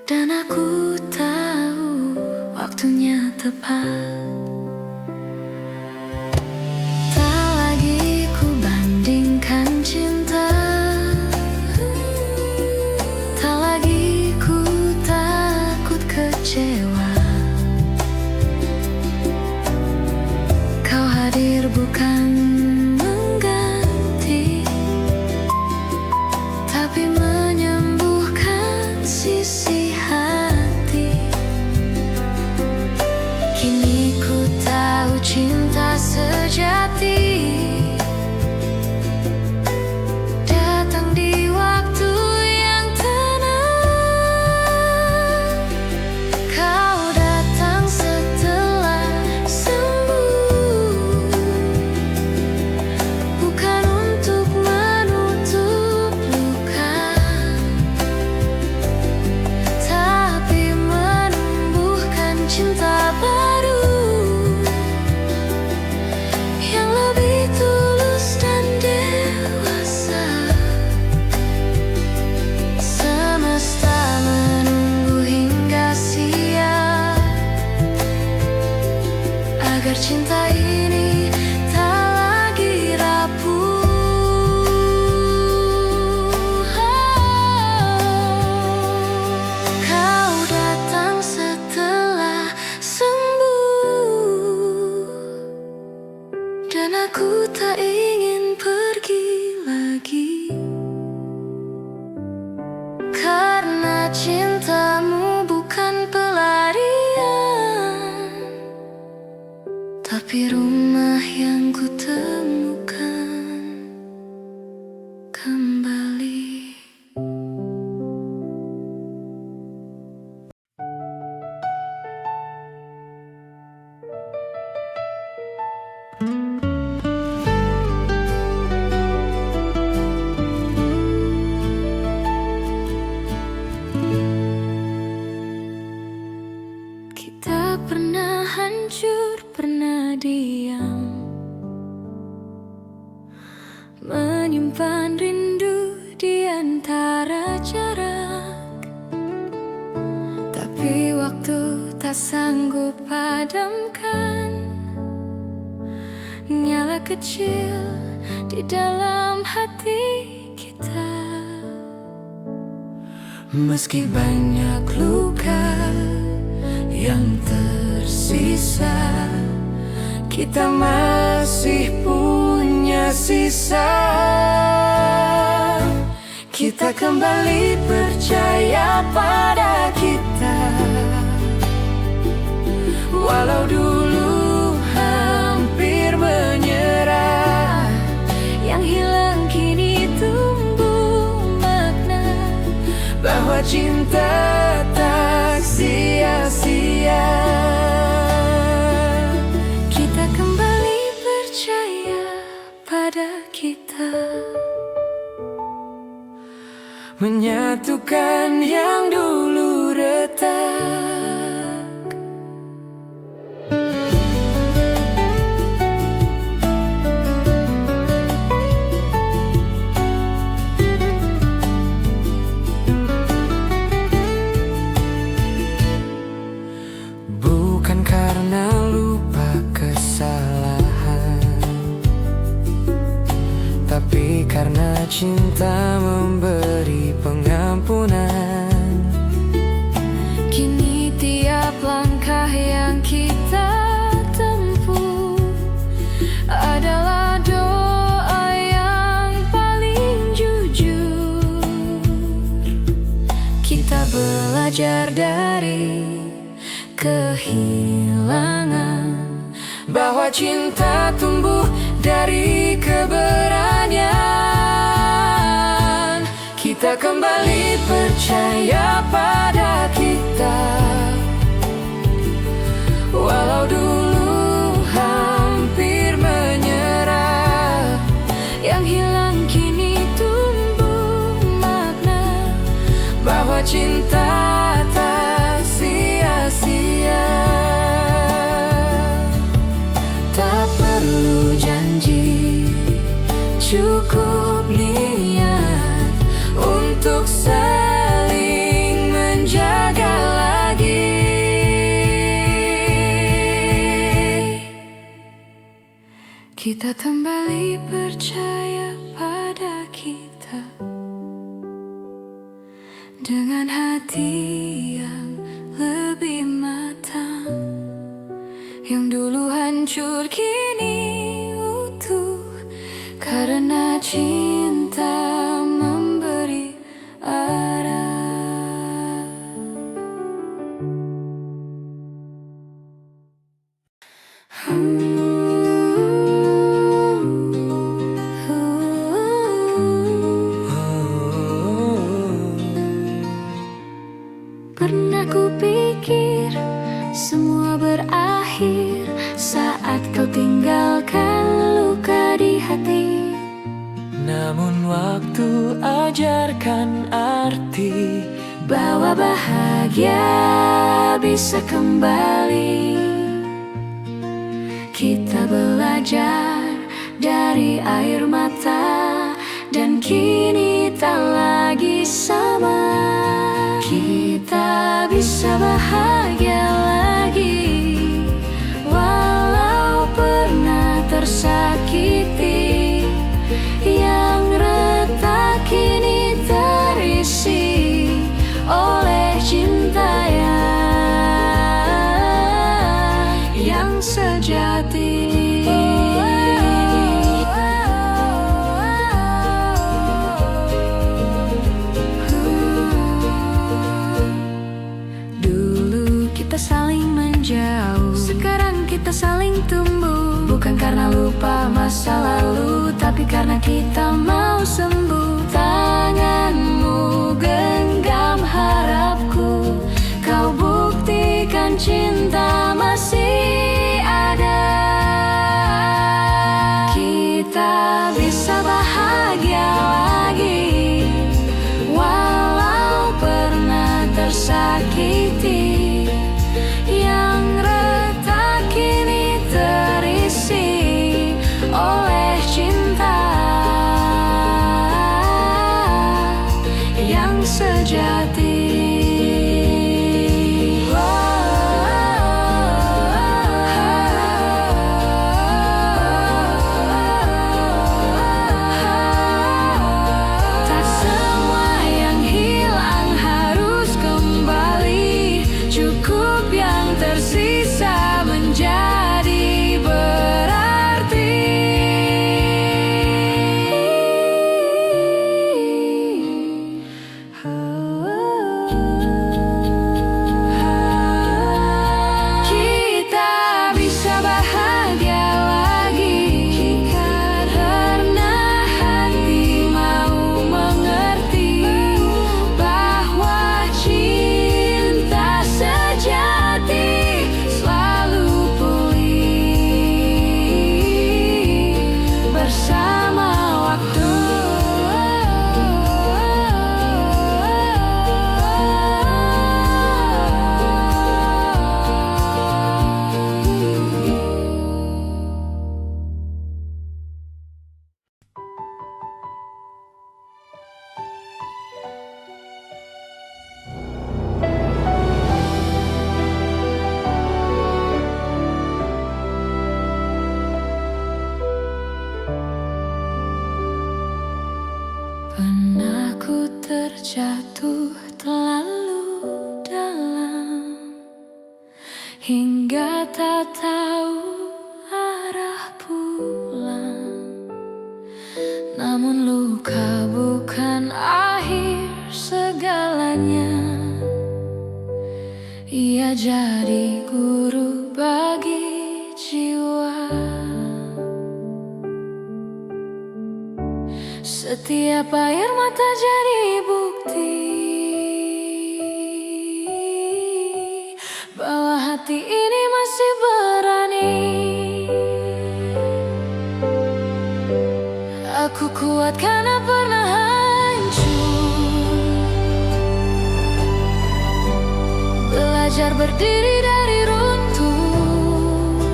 dan aku tahu waktunya tepat. Tak lagi ku bandingkan cinta, tak lagi ku takut kecewa. Kau hadir bukan mengganti, tapi menyembuhkan sisi hati. Kini ku tahu cinta sejati datang di waktu yang tenang. Kau datang setelah sembuh, bukan untuk menutup luka, tapi menumbuhkan cinta baru yang lebih tulus dan dewasa. Semesta menunggu hingga siap agar cinta ini tak lagi rapuh. Kau datang setelah sembuh, dan aku tak ingin pergi lagi, karena cintamu bukan pelarian, tapi rumah yang ku temukan kembali. Kita pernah hancur, pernah diam, menyimpan rindu di antara jarak, tapi waktu tak sanggup padamkan nyala kecil di dalam hati kita. Meski banyak luka yang tersisa, kita masih punya sisa. Kita kembali percaya pada kita, walau dulu hampir menyerah. Yang hilang kini tumbuh makna, bahwa cinta tak sia-sia. kita kembali percaya pada kita, menyatukan yang dulu retak. Bukan karena lupa kesalahan, tapi karena cinta memberi pengampunan. kini kehilangan, bahwa cinta tumbuh dari keberanian. Kita kembali percaya pada kita, walau dulu hampir menyerah. yang hilang kini tumbuh makna, bahwa cinta tak sia-sia. tak perlu janji, Cukup niat untuk saling menjaga lagi. kita kembali percaya pada kita, dengan hati yang lebih matang. Yang dulu hancur kini utuh, karena cinta memberi arah. Pernah kupikir semua berakhir saat kau tinggalkan luka di hati. Namun waktu ajarkan arti, bahwa bahagia bisa kembali. Kita belajar dari air mata, dan kini tak lagi sama. Kita bisa bahagia lagi, walau pernah tersakiti. Yang retak kini terisi oleh cinta yang sejati. Dulu kita saling menjauh, sekarang kita saling tumbuh. Bukan karena lupa masa lalu, tapi karena kita mau sembuh. Tanganmu genggam harapku, kau buktikan cinta masih ada. Kita bisa bahagia lagi, walau pernah tersakiti. Yang retak kini terisi oleh cinta yang sejati. Tak semua yang hilang harus kembali, cukup yang tersisa menjadi berarti. Kita bisa bahagia lagi, karena hati mau mengerti bahwa cinta sejati selalu pulih bersama waktu. Pernah ku terjatuh terlalu dalam, hingga tak tahu arah pulang. Namun luka bukan akhir segalanya, ia Cinta jadi guru bagi jiwa. Setiap air mata jadi bukti bahwa hati ini masih berani. Aku kuat karena pernah hancur, belajar berdiri dari runtuh,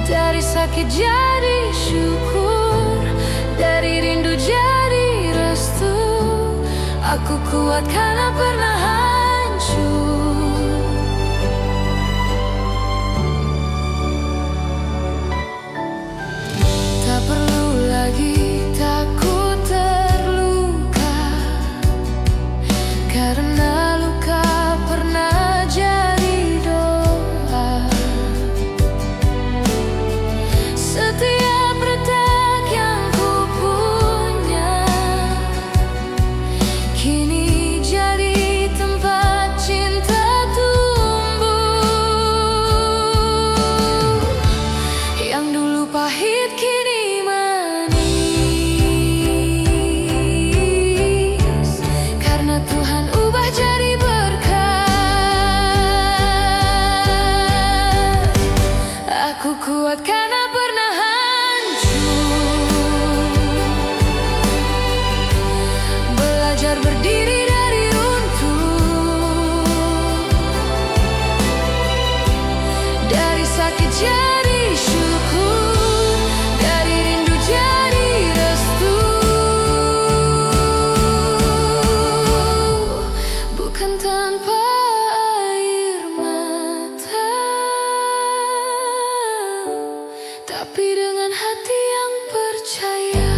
dari sakit jadi syukur, dari rindu jadi restu. Aku kuat karena pernah hancur. Tak perlu lagi takut terluka, karena luka pernah jadi doa. Setiap retak yang ku punya kini jadi tempat cinta tumbuh. Yang dulu pahit kini manis, karena Tuhan ubah jadi berkat. Aku kuat karena pernah hancur, belajar berdiri dari runtuh, dari sakit jadi syukur, dari rindu jadi restu. Bukan tanpa air mata, tapi dengan hati yang percaya.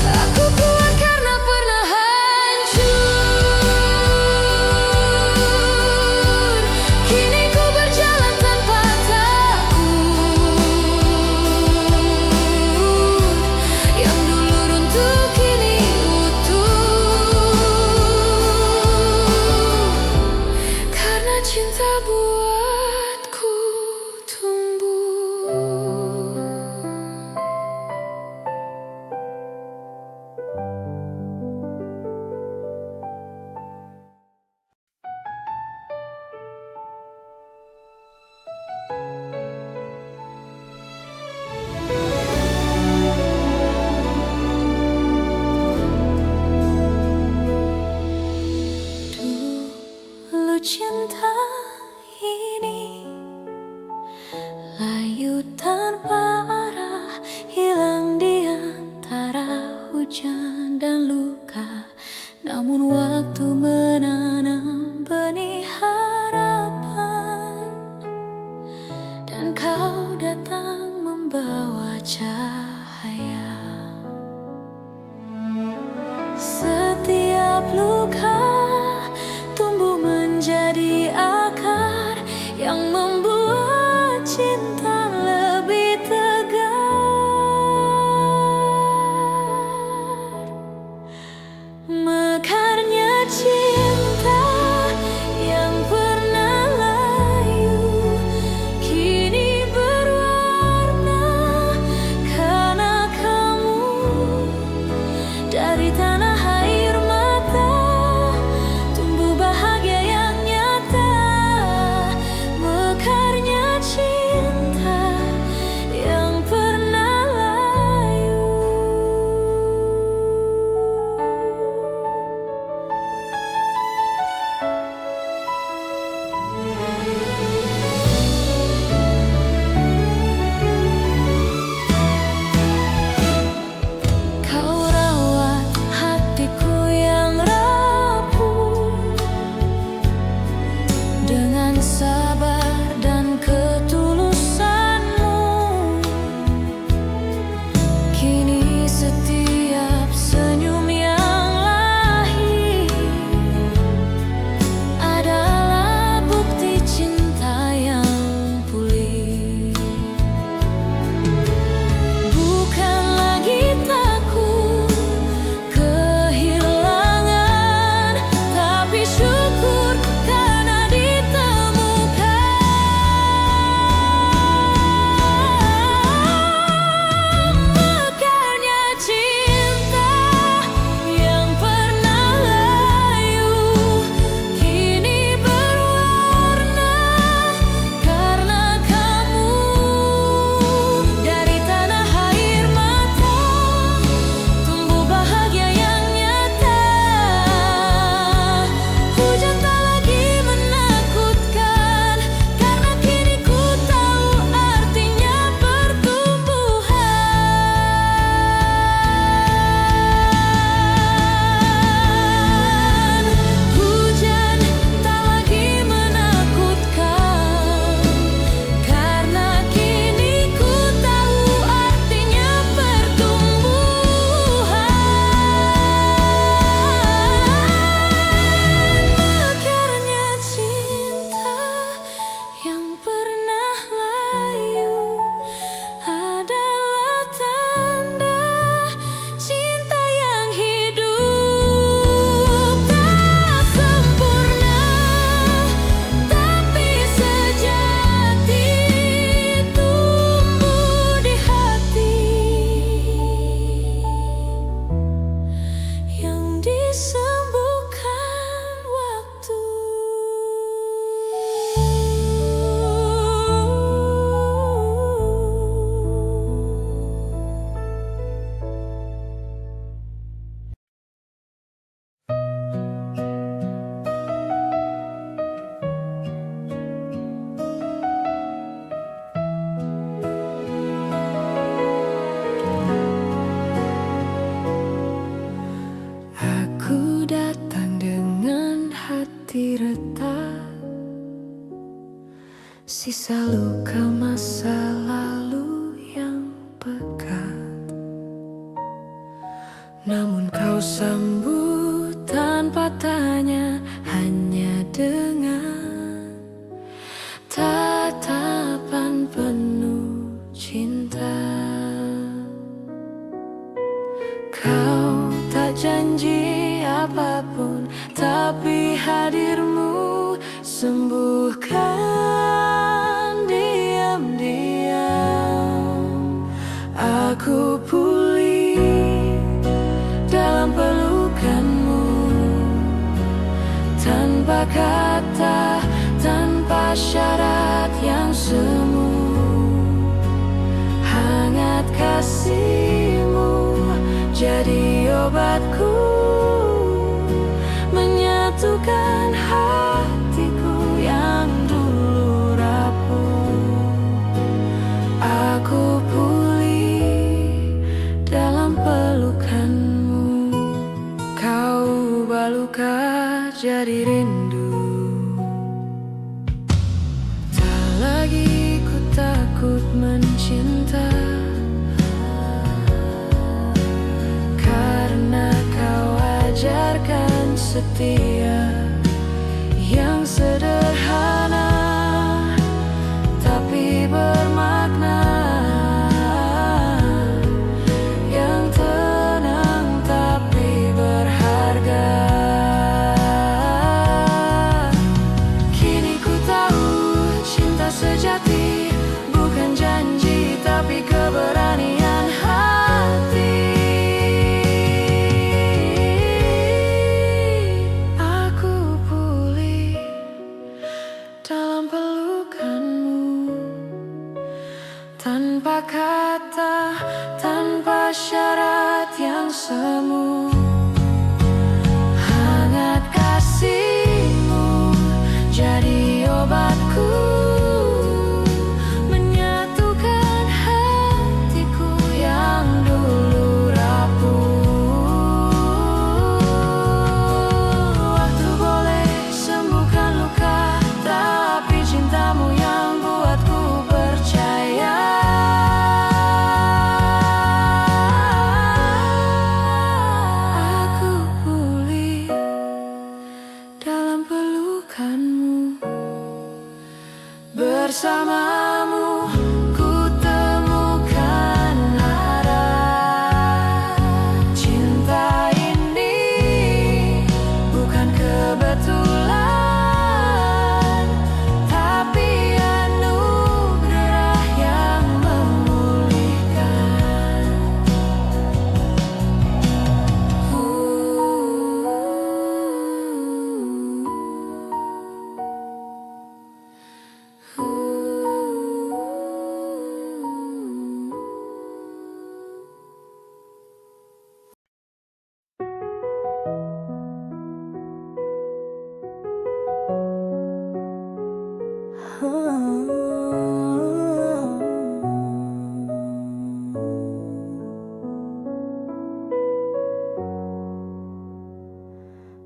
Aku kuat karena pernah hancur, kini ku berjalan tanpa takut. Yang dulu runtuh kini utuh, karena cinta buatku tumbuh. Dulu cinta ini layu tanpa arah, hilang di antara hujan dan luka. Namun waktu menanam benih harapan, dan kau datang membawa cahaya. Setiap luka tumbuh menjadi akar yang membuat cinta lebih tegar. Mekarnya cinta sisa luka masa lalu yang pekat. Namun kau sambut tanpa tanya, hanya dengan tatapan penuh cinta. Kau tak janji apapun, tapi hadirmu sembuhkan diam-diam. Aku pulih dalam pelukanmu, tanpa kata, tanpa syarat yang semu. Hangat kasihmu jadi obatku, menyatukan hatiku yang dulu rapuh. Aku pulih dalam pelukanmu. Kau ubah luka jadi rindu. Tak lagi ku takut mencinta, karena kau ajarkan setia yang sederhana tapi bermakna, yang tenang tapi berharga. Kini ku tahu cinta sejati bukan janji tapi keberanian hati. Aku pulih dalam pelukanmu, tanpa kata, tanpa syarat yang semu. Hangat kasihmu jadi obatku, menyatukan hatiku yang dulu rapuh. Waktu boleh sembuhkan luka, tapi cintamu yang buatku percaya. Aku pulih dalam pelukanmu. Bersamamu ku temukan arah. Cinta ini bukan kebetulan, tapi anugerah yang memulihkan.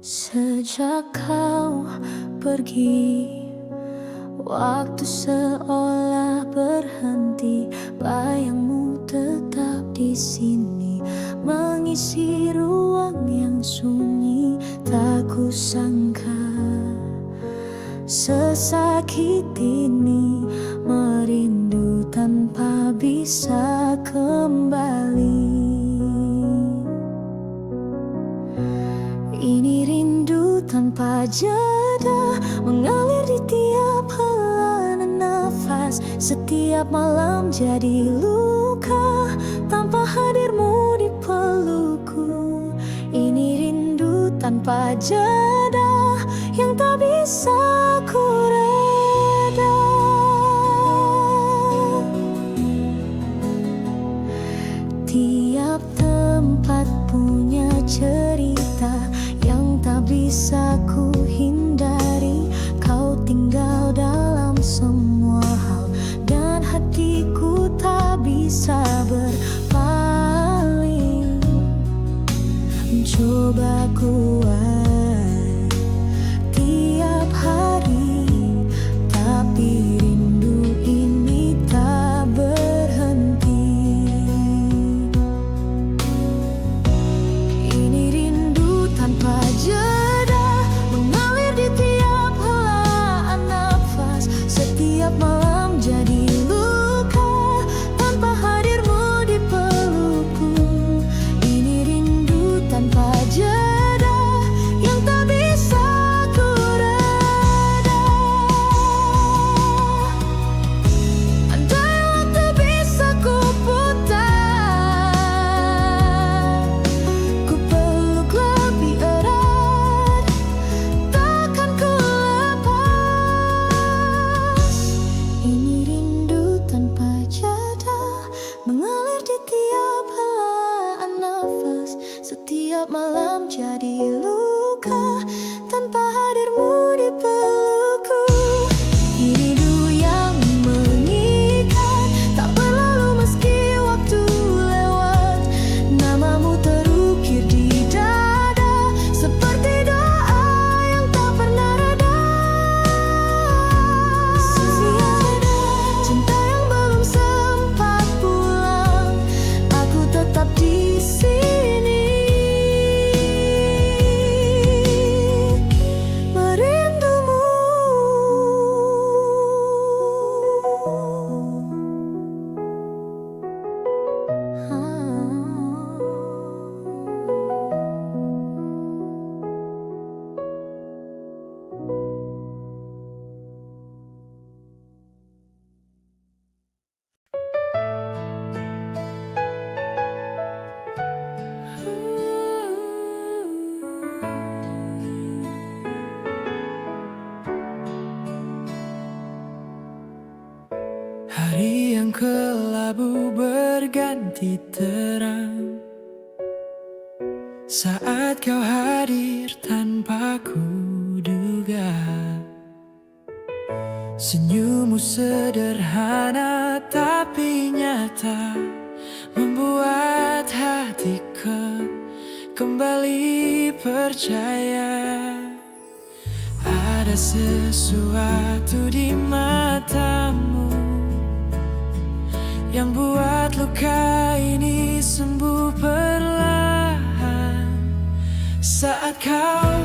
Sejak kau pergi, waktu seolah berhenti. Bayangmu tetap di sini, mengisi ruang yang sunyi. Tak kusangka sesakit ini, merindu tanpa bisa kembali. Ini rindu tanpa jeda, mengalir di tiap helanan nafas. Setiap malam jadi luka, tanpa hadirmu di pelukku. Ini rindu tanpa jeda, yang tak bisa ku reda. Tiap tempat punya cerita yang tak bisa ku hindari. Kau tinggal dalam semua hal, dan hatiku tak bisa berpaling. Coba kuat tiap hari, tapi rindu yang kelabu berganti terang saat kau hadir tanpa kuduga. Senyummu sederhana tapi nyata, membuat hatiku kembali percaya. Ada sesuatu di matamu yang buat luka ini sembuh perlahan. Saat kau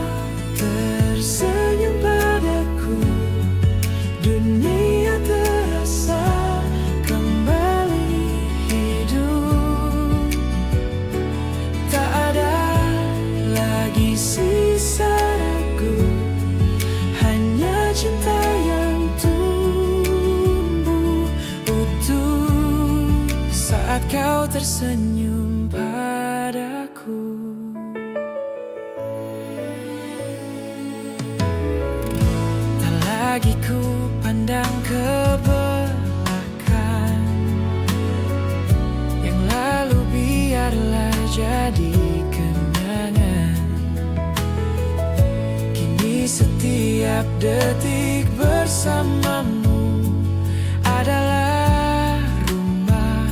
tersenyum padaku, dunia terasa kembali hidup. Tak ada lagi sisa ragu, hanya cinta yang tumbuh utuh saat kau tersenyum padaku. Tak lagi ku pandang ke belakang, yang lalu biarlah jadi kenangan. Kini setiap detik bersamamu adalah rumah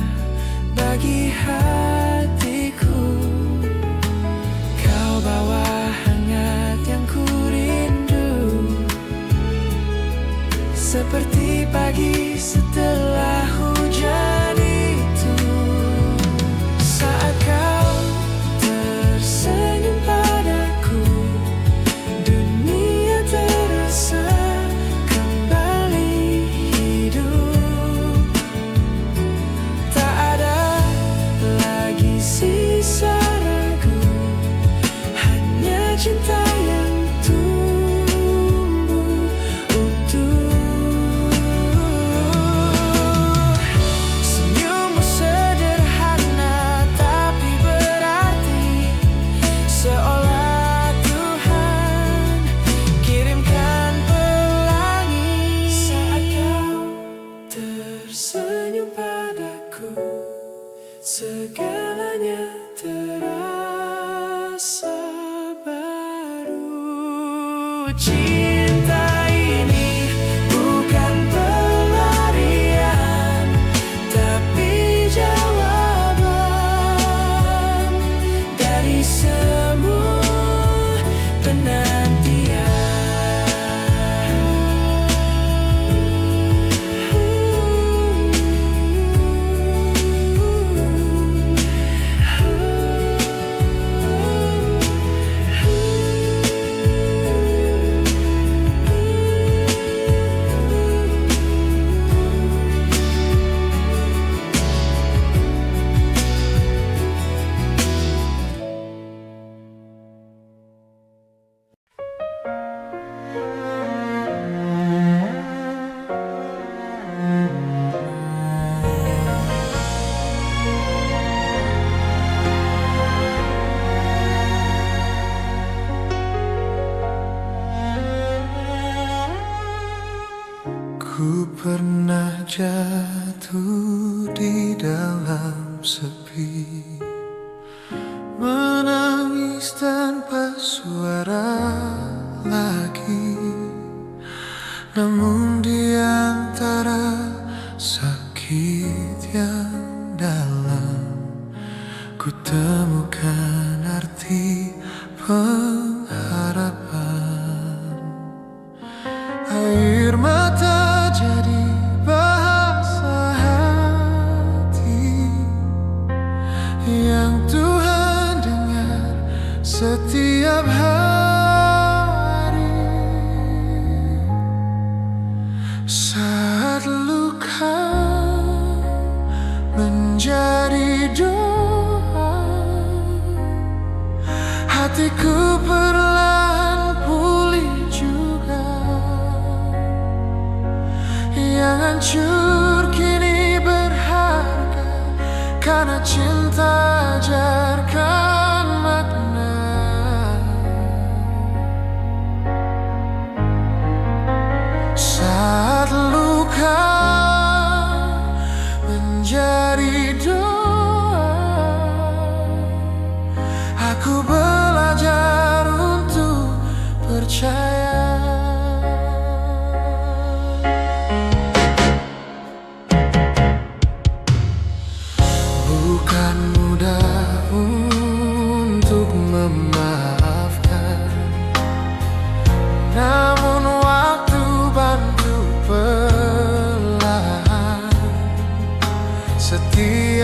bagi hatiku. Kau bawa hangat yang ku rindu, seperti pagi setelah hujan itu. Saat kau tersenyum padaku, dunia terasa kembali hidup. Tak ada lagi sisa ragu, hanya cinta yang tumbuh utuh. Senyummu sederhana tapi berarti, seolah Tuhan kirimkan pelangi. Saat kau tersenyum padaku, segalanya terasa baru. Cinta ini bukan pelarian, tapi jawaban dari semua penantian. Ku pernah jatuh di dalam sepi, menangis tanpa suara lagi. Namun di antara sakit yang dalam, ku temukan arti pengharapan. Air mata jadi bahasa hati yang Tuhan dengar setiap hari.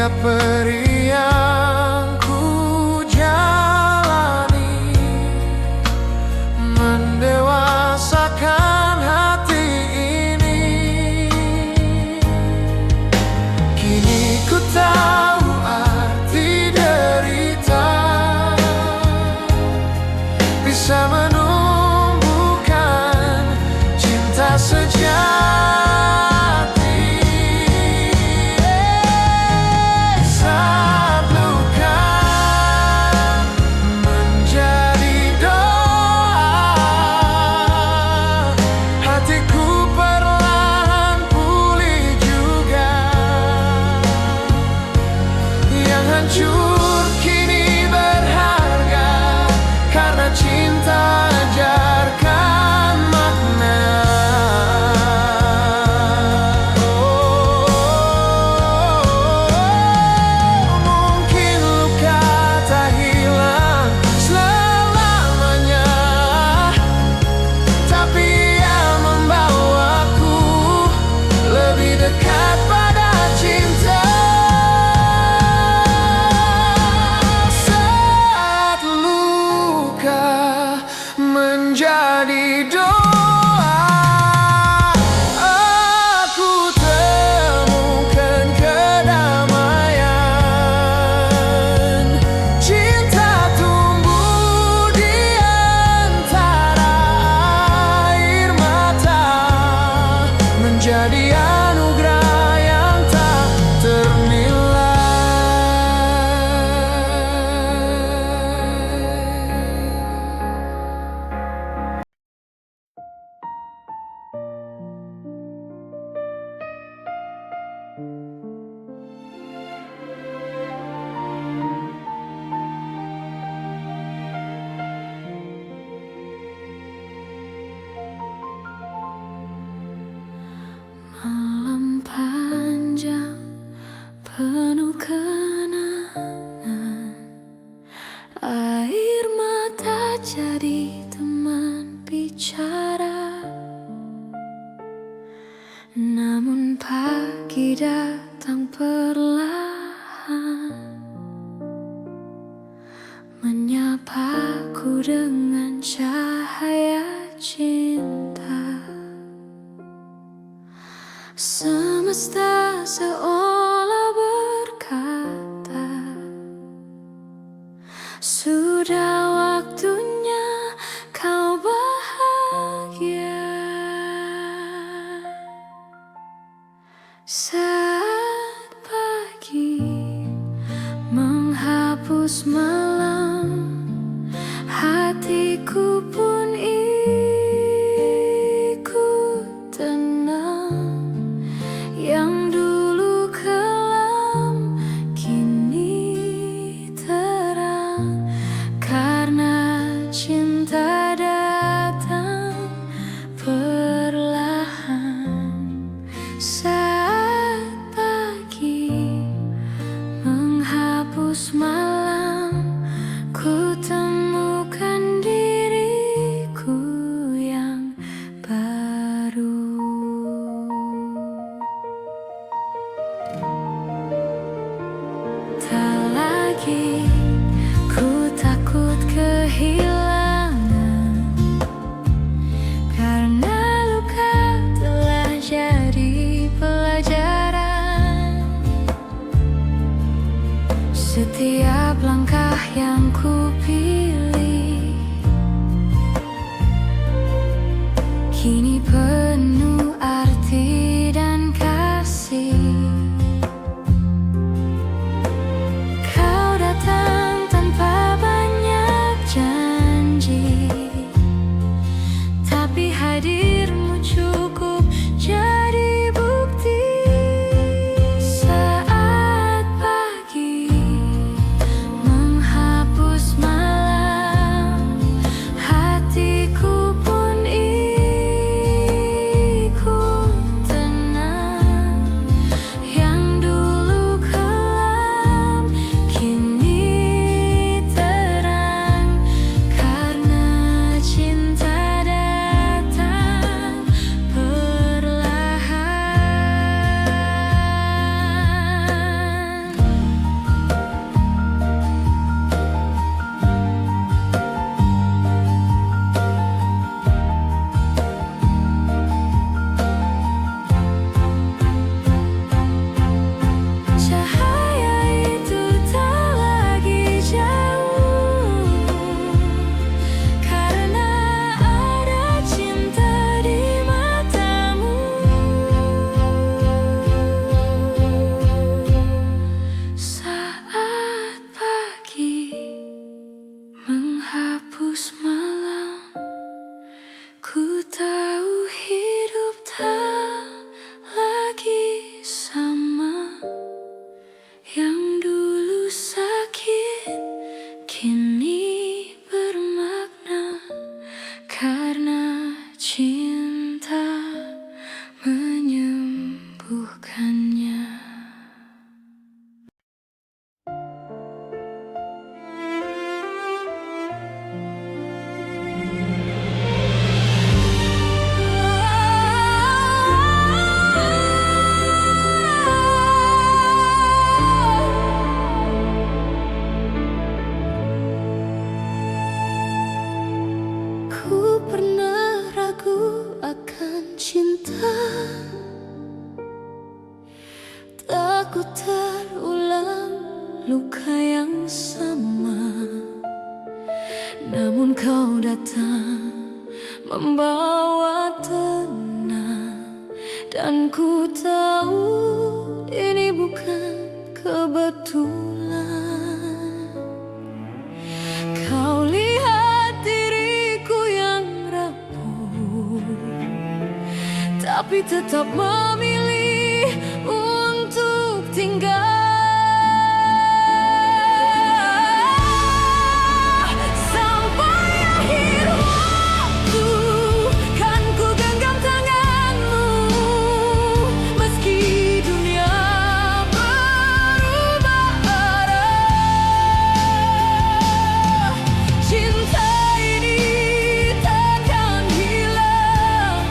setiap peri yang ku jalani mendewasakan hati ini. Kini ku tahu arti derita, bisa menumbuhkan cinta sejati. Saat luka menjadi doa, hatiku perlahan pulih juga. Yang hancur kini berharga, karena cinta ajarkan makna. Mungkin luka tak hilang selamanya, tapi ia membawaku lebih dekat pada cinta. Saat luka menjadi doa, aku temukan kedamaian. Cinta tumbuh di antara air mata, menjadi anugerah yang tak ternilai. Malam panjang penuh kenangan, air mata jadi teman bicara. Namun pagi datang perlahan, menyapaku dengan cahaya cinta. Semesta seolah berkata, sudah waktunya kau bahagia. Saat pagi menghapus malam, hatiku pun ikut tenang. Yang dulu kelam kini terang, karena cinta datang perlahan. Saat pagi menghapus malam, ku temukan diriku yang baru. Tak lagi ku takut kehilangan, karena luka telah jadi pelajaran. Setiap langkah yang ku pilih kini penuh arti dan kasih. Kau datang tanpa banyak janji, tapi hadirmu cukup jadi bukti. Saat pagi menghapus malam, hatiku pun ikut tenang. Yang dulu kelam kini terang, karena cinta datang perlahan. cinta menyembuhkannya. Ku pernah ragu akan cinta, takut terulang luka yang sama. Namun kau datang membawa tenang, dan ku tahu ini bukan kebetulan. Kau lihat diriku yang rapuh, tapi tetap memilih untuk tinggal. Sampai akhir waktu kan ku genggam tanganmu, meski dunia berubah arah. Cinta ini takkan hilang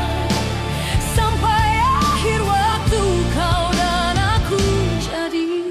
sampai akhir waktu, kau dan aku jadi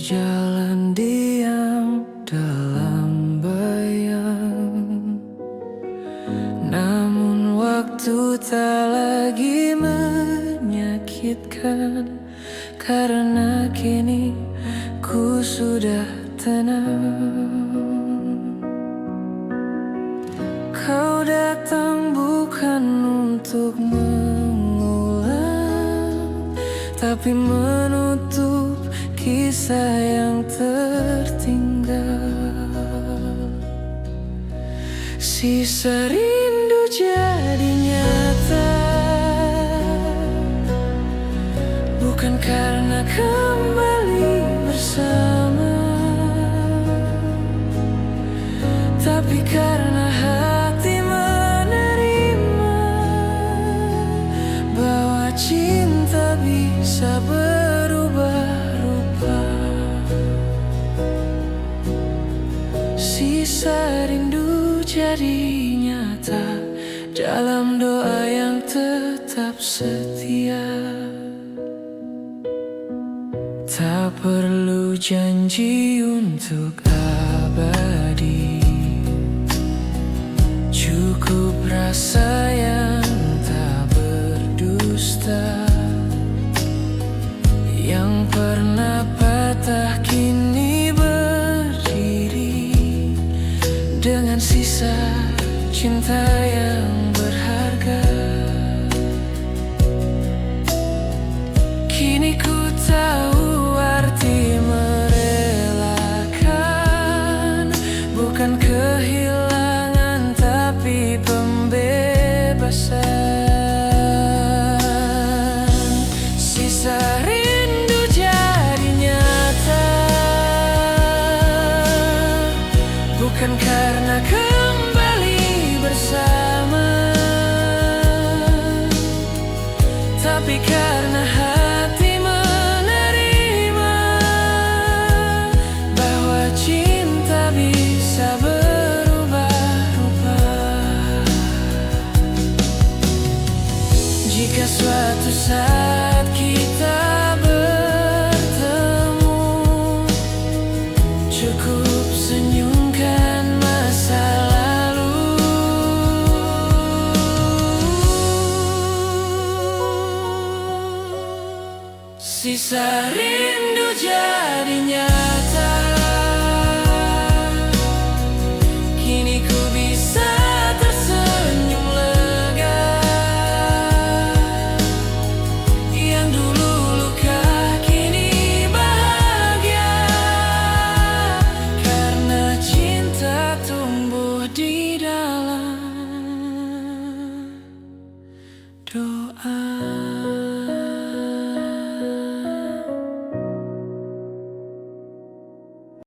berjalan diam dalam bayang, namun waktu tak lagi menyakitkan, karena kini ku sudah tenang. Kau datang bukan untuk mengulang, tapi menutup kisah yang tertinggal. Sisa rindu jadi nyata, bukan karena kembali bersama, tapi karena hati menerima bahwa cinta bisa berubah rupa. Sisa rindu jadi nyata dalam doa yang tetap setia. Tak perlu janji untuk abadi, cukup rasa yang tak berdusta, yang pernah patah kini berdiri dengan sisa cinta yang berharga. Kini ku tahu arti merelakan, bukan kehilangan tapi pembebasan. Sisa rindu jadi nyata, bukan karena kembali bersama, tapi karena hati menerima bahwa cinta bisa berubah rupa. Jika suatu saat kita bertemu, cukup senyumkan masa lalu. Sisa rindu jadi nyata, kini ku bisa tersenyum lega. Yang dulu luka kini bahagia, karena cinta tumbuh di dalam doa.